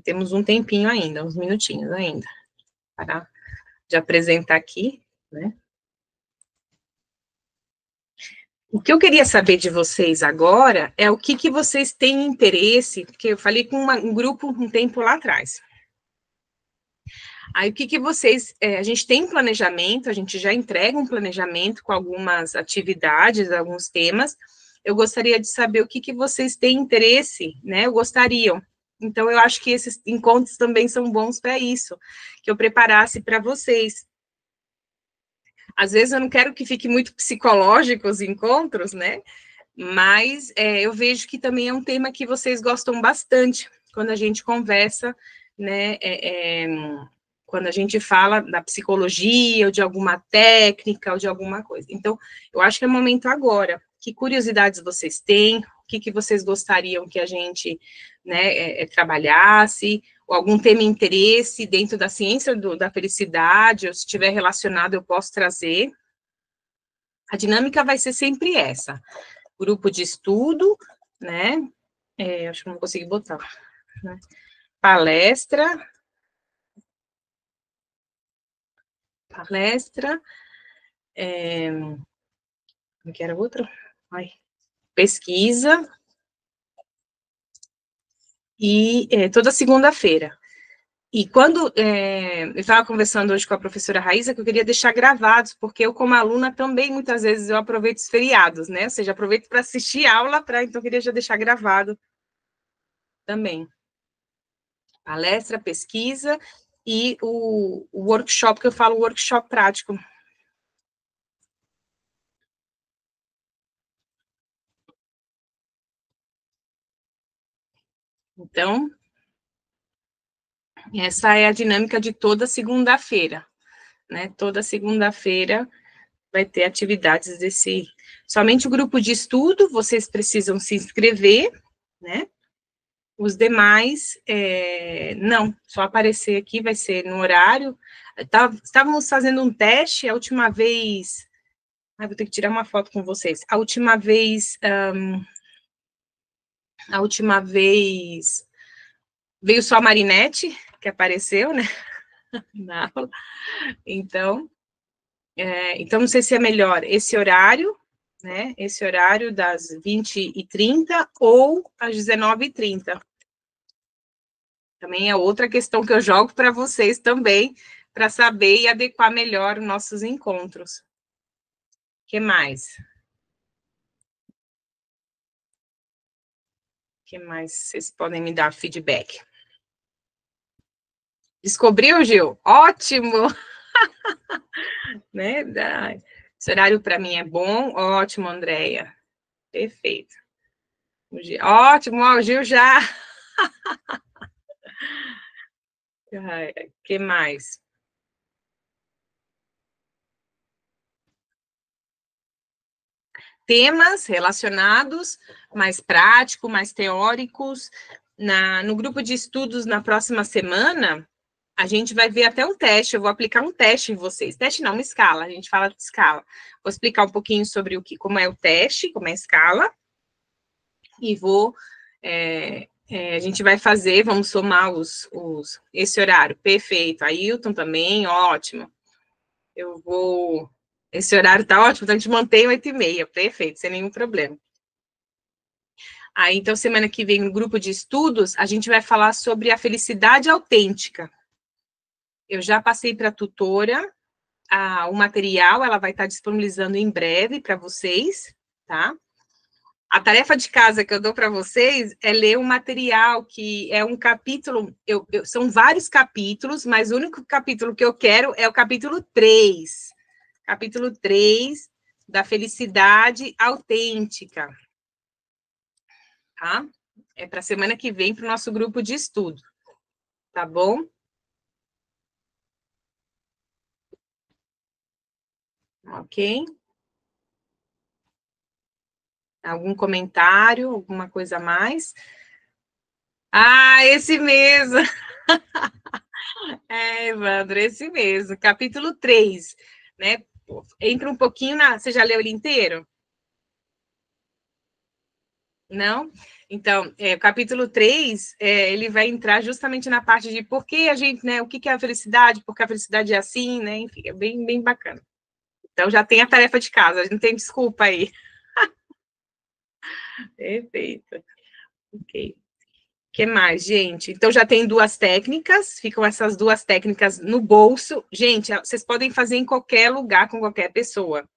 Temos um tempinho ainda, uns minutinhos ainda, para de apresentar aqui, né? O que eu queria saber de vocês agora é o que vocês têm interesse, porque eu falei com um grupo um tempo lá atrás. Aí, o que vocês... a gente tem um planejamento, a gente já entrega um planejamento com algumas atividades, alguns temas. Eu gostaria de saber o que vocês têm interesse, né? Gostariam. Então, eu acho que esses encontros também são bons para isso, que eu preparasse para vocês. Às vezes, eu não quero que fique muito psicológico os encontros, né? Mas eu vejo que também é um tema que vocês gostam bastante, quando a gente conversa, né? Quando a gente fala da psicologia, ou de alguma técnica, ou de alguma coisa. Então, eu acho que é o momento agora, que curiosidades vocês têm, o que vocês gostariam que a gente, né, trabalhasse, ou algum tema interesse dentro da ciência da felicidade, ou se estiver relacionado, eu posso trazer. A dinâmica vai ser sempre essa. Grupo de estudo, né? Acho que não consegui botar. Né? Palestra. Como que era o outro? Pesquisa. E toda segunda-feira. E quando eu estava conversando hoje com a professora Raíssa, que eu queria deixar gravados, porque eu, como aluna, também, muitas vezes, eu aproveito os feriados, né? Ou seja, aproveito para assistir aula, então eu queria já deixar gravado também. Palestra, pesquisa e o workshop, que eu falo workshop prático. Então, essa é a dinâmica de toda segunda-feira, né? Toda segunda-feira vai ter atividades desse... Somente o grupo de estudo, vocês precisam se inscrever, né? Os demais, não, só aparecer aqui, vai ser no horário. Estávamos fazendo um teste, a última vez... vou ter que tirar uma foto com vocês. A última vez veio só a Marinete, que apareceu, né? Na aula. Então, não sei se é melhor esse horário, né? Esse horário das 20h30 ou às 19h30. Também é outra questão que eu jogo para vocês também, para saber e adequar melhor os nossos encontros. O que mais? O que mais vocês podem me dar feedback? Descobriu, Gil? Ótimo! Né? Esse horário para mim é bom. Ótimo, Andréia. Perfeito. Ótimo, o Gil já. O que mais? Temas relacionados, mais práticos, mais teóricos. No grupo de estudos, na próxima semana, a gente vai ver até um teste, eu vou aplicar um teste em vocês. Teste não, uma escala, a gente fala de escala. Vou explicar um pouquinho sobre como é o teste, como é a escala, e a gente vai fazer, vamos somar esse horário. Perfeito, Ailton também, ótimo. Esse horário tá ótimo, então a gente mantém 8h30, perfeito, sem nenhum problema. Aí, então, semana que vem, no grupo de estudos, a gente vai falar sobre a felicidade autêntica. Eu já passei para a tutora o material, ela vai estar disponibilizando em breve para vocês, tá? A tarefa de casa que eu dou para vocês é ler um material que é um capítulo, são vários capítulos, mas o único capítulo que eu quero é o capítulo 3. Capítulo 3 da felicidade autêntica. Tá? É para a semana que vem, para o nosso grupo de estudo. Tá bom? Ok? Algum comentário, alguma coisa a mais? Esse mesmo! Evandro, esse mesmo, capítulo 3, né? Entra um pouquinho Você já leu ele inteiro? Não? Então, o capítulo 3, ele vai entrar justamente na parte de por que a gente, né? O que é a felicidade, porque a felicidade é assim, né? Enfim, é bem, bem bacana. Então, já tem a tarefa de casa, não tem desculpa aí. Perfeito. Ok. O que mais, gente? Então, já tem 2 técnicas, ficam essas 2 técnicas no bolso. Gente, vocês podem fazer em qualquer lugar, com qualquer pessoa.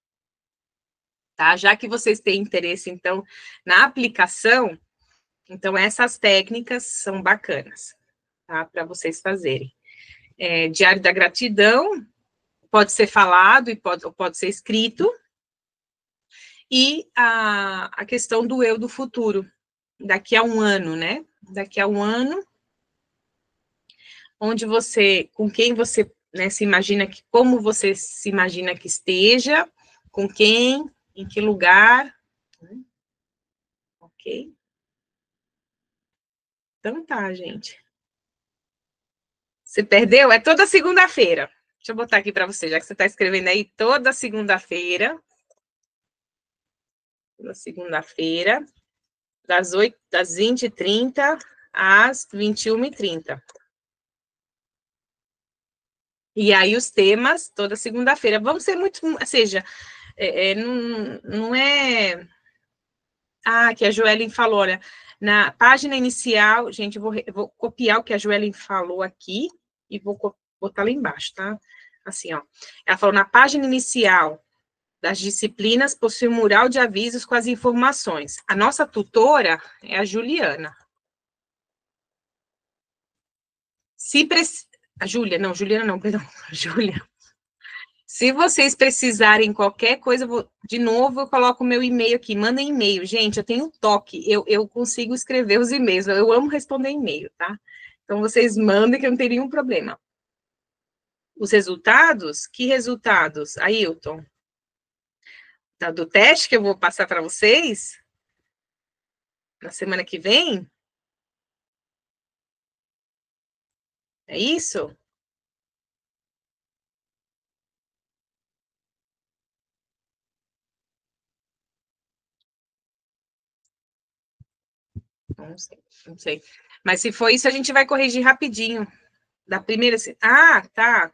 Tá? Já que vocês têm interesse, então, na aplicação, então, essas técnicas são bacanas, tá? Para vocês fazerem. Diário da gratidão, pode ser falado e pode ser escrito. E a questão do eu do futuro, daqui a um ano, né? Daqui a um ano, com quem você, né, se imagina como você se imagina que esteja, com quem, em que lugar, Ok? Então tá, gente. Você perdeu? É toda segunda-feira. Deixa eu botar aqui para você, já que você está escrevendo aí, toda segunda-feira. Toda segunda-feira, das 20h30 às 21h30. E aí os temas, toda segunda-feira. Vão ser muito, ou seja, não é... Ah, que a Joellen falou, olha, na página inicial, gente, eu vou copiar o que a Joellen falou aqui e vou botar lá embaixo, tá? Assim, ó. Ela falou, na página inicial das disciplinas, possui um mural de avisos com as informações. A nossa tutora é a Juliana. A Júlia, não, Juliana não, perdão, Júlia. Se vocês precisarem qualquer coisa, de novo, eu coloco o meu e-mail aqui. Mandem e-mail. Gente, eu tenho toque. Eu consigo escrever os e-mails. Eu amo responder e-mail, tá? Então, vocês mandem que eu não tenho nenhum problema. Os resultados? Que resultados, Ailton? Do teste que eu vou passar para vocês? Na semana que vem? É isso? Não sei. Mas se for isso, a gente vai corrigir rapidinho. Da primeira... Ah, tá.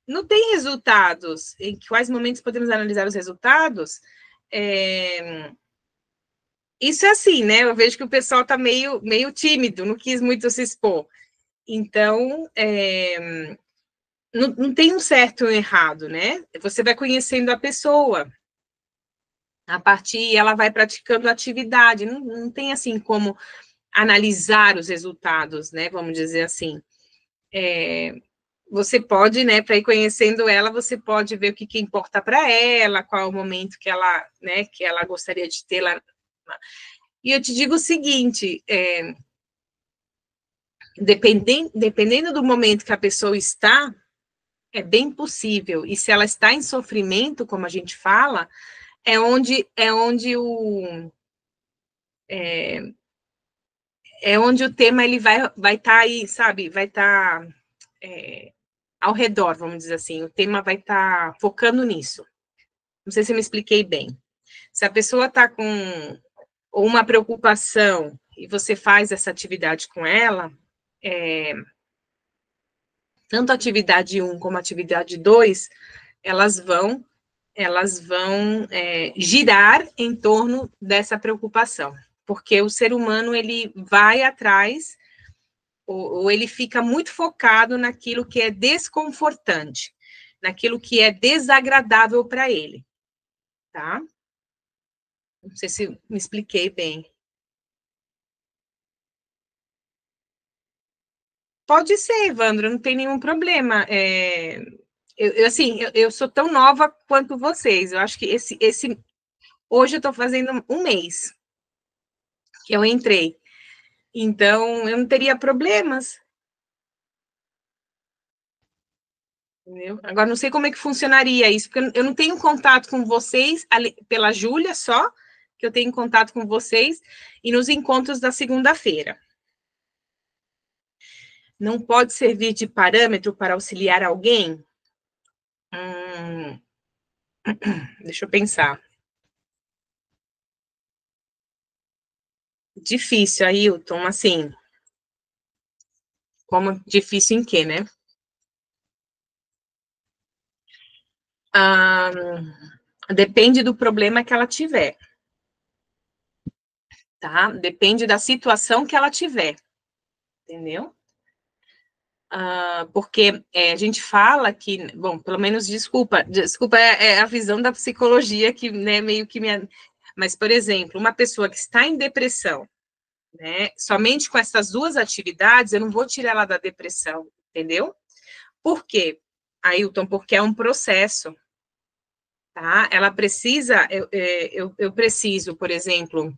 Não tem resultados. Em quais momentos podemos analisar os resultados? Isso é assim, né? Eu vejo que o pessoal está meio tímido, não quis muito se expor. Então, não tem um certo ou um errado, né? Você vai conhecendo a pessoa. A partir, ela vai praticando a atividade. Não tem, assim, como analisar os resultados, né? Vamos dizer assim. Você pode, né, para ir conhecendo ela, você pode ver o que importa para ela, qual é o momento que ela, né, que ela gostaria de ter lá. E eu te digo o seguinte, dependendo do momento que a pessoa está, é bem possível. E se ela está em sofrimento, como a gente fala, é onde o tema ele vai estar aí, sabe? Vai estar ao redor, vamos dizer assim. O tema vai estar focando nisso. Não sei se eu me expliquei bem. Se a pessoa está com uma preocupação e você faz essa atividade com ela, tanto a atividade 1 como a atividade 2, elas vão girar em torno dessa preocupação, porque o ser humano, ele vai atrás, ou ele fica muito focado naquilo que é desconfortante, naquilo que é desagradável para ele, tá? Não sei se me expliquei bem. Pode ser, Evandro, não tem nenhum problema. Eu sou tão nova quanto vocês. Eu acho que hoje eu estou fazendo um mês que eu entrei. Então, eu não teria problemas. Entendeu? Agora, não sei como é que funcionaria isso, porque eu não tenho contato com vocês, pela Júlia só, que eu tenho contato com vocês, e nos encontros da segunda-feira. Não pode servir de parâmetro para auxiliar alguém? Deixa eu pensar. Difícil, Ailton, assim. Como difícil em quê, né? Depende do problema que ela tiver. Tá? Depende da situação que ela tiver. Entendeu? Porque a gente fala que, bom, pelo menos, desculpa é a visão da psicologia que, né, meio que me... Mas, por exemplo, uma pessoa que está em depressão, né, somente com essas duas atividades, eu não vou tirar ela da depressão, entendeu? Por quê, Ailton? Porque é um processo, tá? Ela precisa, eu preciso, por exemplo,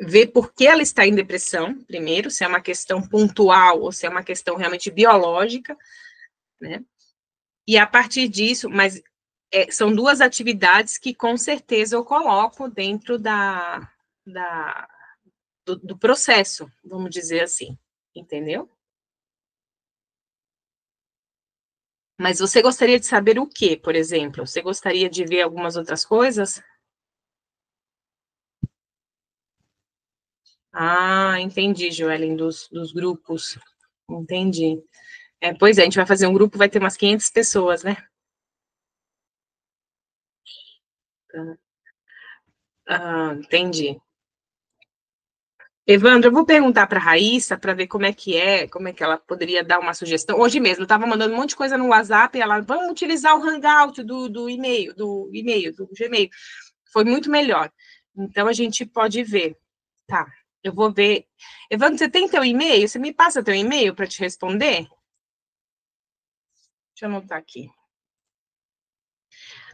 ver por que ela está em depressão, primeiro, se é uma questão pontual ou se é uma questão realmente biológica, né? E a partir disso, mas são duas atividades que, com certeza, eu coloco dentro do processo, vamos dizer assim, entendeu? Mas você gostaria de saber o quê, por exemplo? Você gostaria de ver algumas outras coisas? Ah, entendi, Joellen, dos grupos. Entendi. Pois é, a gente vai fazer um grupo, vai ter umas 500 pessoas, né? Entendi. Evandro, eu vou perguntar para a Raíssa para ver como é que ela poderia dar uma sugestão. Hoje mesmo, eu estava mandando um monte de coisa no WhatsApp e ela, vamos utilizar o Hangout do e-mail, do Gmail. Foi muito melhor. Então, a gente pode ver. Tá, eu vou ver. Evandro, você tem teu e-mail? Você me passa teu e-mail para te responder? Deixa eu anotar aqui.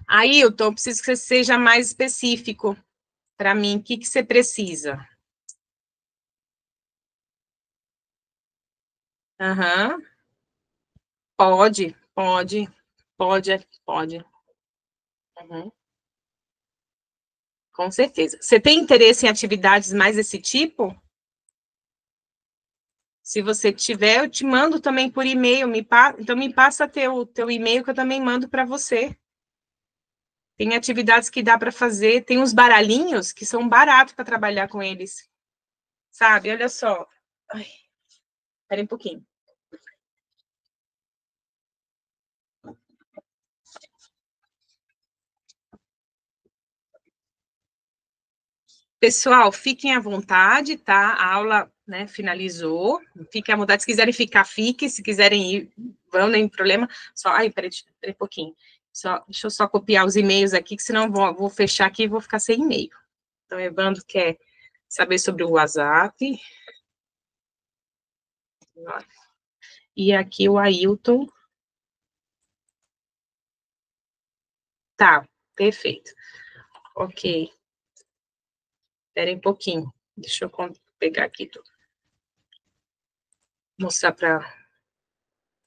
Ailton, eu preciso que você seja mais específico para mim. O que você precisa? Aham. Pode. Uhum. Com certeza. Você tem interesse em atividades mais desse tipo? Se você tiver, eu te mando também por e-mail. Então, me passa teu e-mail que eu também mando para você. Tem atividades que dá para fazer. Tem uns baralhinhos que são baratos para trabalhar com eles. Sabe? Olha só. Ai, espera um pouquinho. Pessoal, fiquem à vontade, tá? A aula, né, finalizou. Fiquem à vontade. Se quiserem ficar, fiquem. Se quiserem ir, vão, nem problema. Peraí um pouquinho. Deixa eu só copiar os e-mails aqui, que senão vou fechar aqui e vou ficar sem e-mail. Então, Evandro quer saber sobre o WhatsApp. E aqui o Ailton. Tá, perfeito. Ok. Esperem um pouquinho. Deixa eu pegar aqui tudo. Mostrar para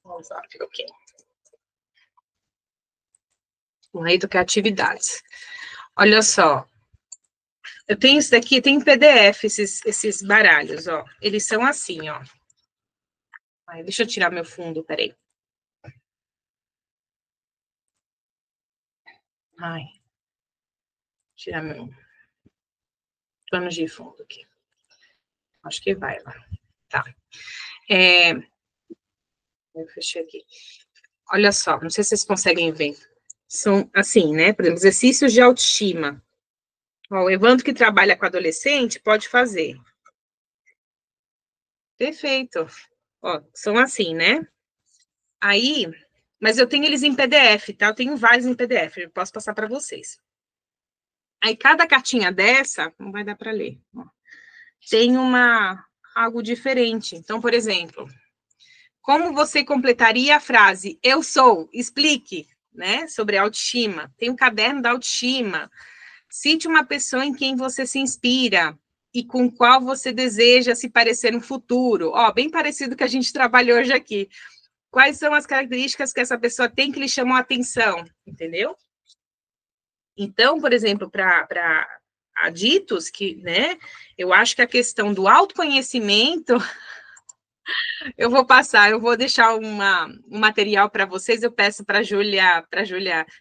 o WhatsApp, ok. O Ailton quer atividades. Olha só. Eu tenho isso daqui, tem em PDF esses baralhos, ó. Eles são assim, ó. Deixa eu tirar meu fundo, peraí. Tirar meu plano de fundo aqui. Acho que vai lá. Tá. Eu fechei aqui. Olha só, não sei se vocês conseguem ver. São assim, né? Por exemplo, exercícios de autoestima. Ó, o Evandro que trabalha com adolescente pode fazer. Perfeito. Ó, são assim, né? Aí, mas eu tenho eles em PDF, tá? Eu tenho vários em PDF, eu posso passar para vocês. Aí, cada cartinha dessa, não vai dar para ler, ó, tem algo diferente. Então, por exemplo, como você completaria a frase eu sou? Explique, né? Sobre autoestima. Tem um caderno da autoestima. Cite uma pessoa em quem você se inspira e com qual você deseja se parecer no futuro. Ó, bem parecido com que a gente trabalhou hoje aqui. Quais são as características que essa pessoa tem que lhe chamam a atenção? Entendeu? Então, por exemplo, para aditos, que, né, eu acho que a questão do autoconhecimento, eu vou deixar um material para vocês, eu peço para a Júlia,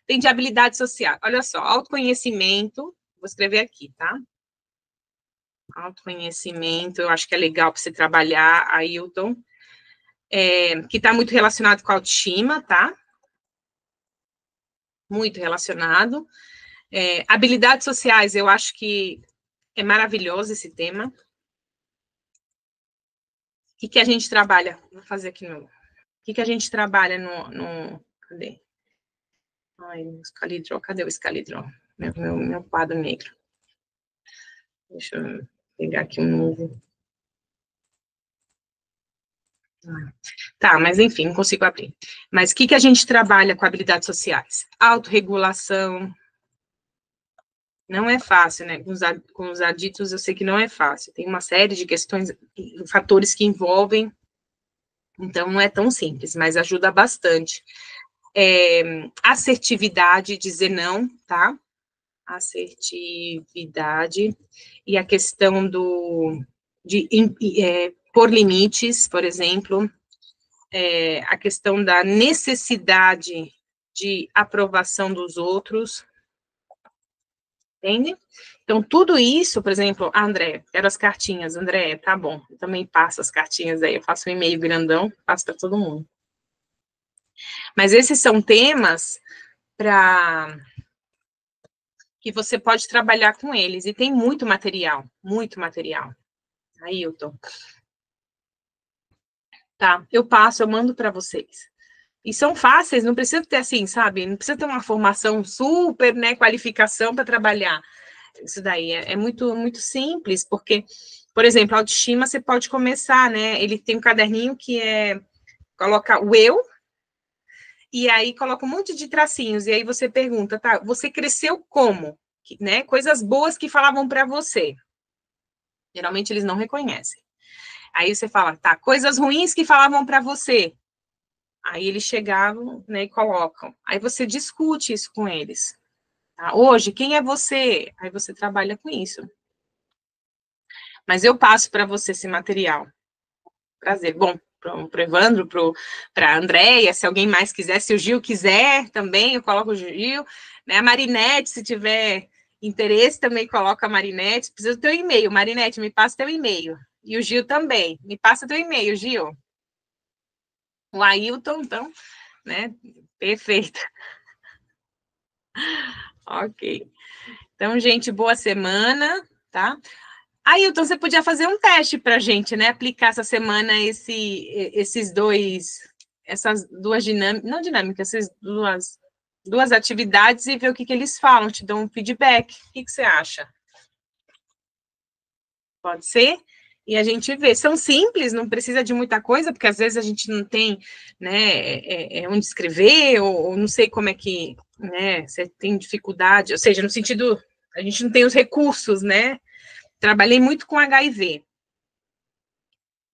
tem de habilidade social, olha só, autoconhecimento, vou escrever aqui, tá? Autoconhecimento, eu acho que é legal para você trabalhar, Ailton, que está muito relacionado com a autoestima, tá? Muito relacionado. Habilidades sociais, eu acho que é maravilhoso esse tema. O que a gente trabalha? Vou fazer aqui no... O que a gente trabalha no... Cadê? Ai, o escalidró. Cadê o escalidró? Meu quadro negro. Deixa eu pegar aqui um novo. Tá, mas enfim, não consigo abrir. Mas o que a gente trabalha com habilidades sociais? Autorregulação. Não é fácil, né? Com os aditos, eu sei que não é fácil. Tem uma série de questões, fatores que envolvem. Então, não é tão simples, mas ajuda bastante. assertividade, dizer não, tá? Assertividade. E a questão de pôr limites, por exemplo. A questão da necessidade de aprovação dos outros. Entende? Então, tudo isso, por exemplo, André, quero as cartinhas. André, tá bom, eu também passo as cartinhas aí, eu faço um e-mail grandão, passo para todo mundo. Mas esses são temas que você pode trabalhar com eles, e tem muito material, Ailton. Tá, eu mando para vocês. E são fáceis, não precisa ter assim, sabe? Não precisa ter uma formação super, né, qualificação para trabalhar. Isso daí é muito, muito simples, porque, por exemplo, a autoestima você pode começar, né? Ele tem um caderninho que coloca o eu, e aí coloca um monte de tracinhos, e aí você pergunta, tá, você cresceu como? Né? Coisas boas que falavam para você. Geralmente eles não reconhecem. Aí você fala, tá, coisas ruins que falavam para você. Aí eles chegavam, né, e colocam. Aí você discute isso com eles. Tá? Hoje, quem é você? Aí você trabalha com isso. Mas eu passo para você esse material. Prazer. Bom, para o Evandro, para a Andréia, se alguém mais quiser, se o Gil quiser também, eu coloco o Gil. Né? A Marinete, se tiver interesse, também coloca a Marinete. Precisa do teu e-mail. Marinete, me passa teu e-mail. E o Gil também. Me passa teu e-mail, Gil. O Ailton, então, né? Perfeito. Ok. Então, gente, boa semana, tá? Ailton, você podia fazer um teste para a gente, né? Aplicar essa semana essas duas dinâmicas, não dinâmicas, essas duas atividades e ver o que eles falam, te dão um feedback. O que você acha? Pode ser? E a gente vê. São simples, não precisa de muita coisa, porque às vezes a gente não tem, né, onde escrever, ou não sei como é que, né, você tem dificuldade, ou seja, no sentido, a gente não tem os recursos, né? Trabalhei muito com HIV.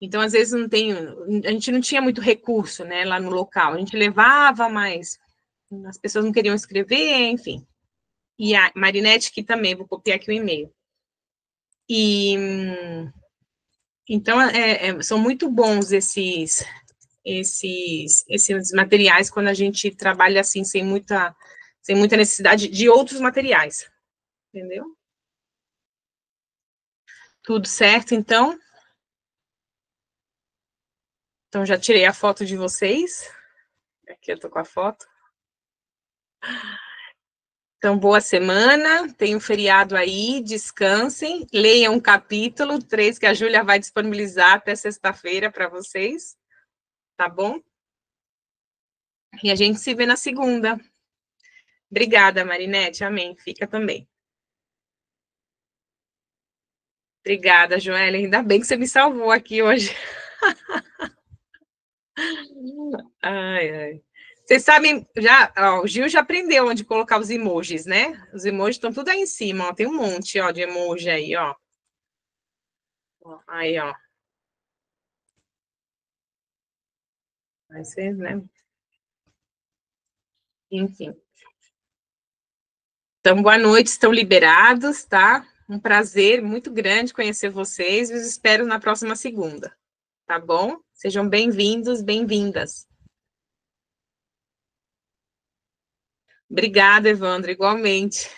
Então, às vezes, a gente não tinha muito recurso, né, lá no local. A gente levava, mas as pessoas não queriam escrever, enfim. E a Marinete, que também, vou copiar aqui o e-mail. Então, são muito bons esses materiais quando a gente trabalha assim, sem muita necessidade de outros materiais. Entendeu? Tudo certo, então? Então, já tirei a foto de vocês. Aqui eu tô com a foto. Então, boa semana. Tem um feriado aí, descansem. Leiam um capítulo 3 que a Júlia vai disponibilizar até sexta-feira para vocês. Tá bom? E a gente se vê na segunda. Obrigada, Marinete. Amém. Fica também. Obrigada, Joélia. Ainda bem que você me salvou aqui hoje. Ai, ai. Vocês sabem, o Gil já aprendeu onde colocar os emojis, né? Os emojis estão tudo aí em cima, ó. Tem um monte, ó, de emoji aí, ó. Aí, ó. Vai ser, né? Enfim. Então, boa noite, estão liberados, tá? Um prazer muito grande conhecer vocês. Os espero na próxima segunda, tá bom? Sejam bem-vindos, bem-vindas. Obrigada, Evandro, igualmente.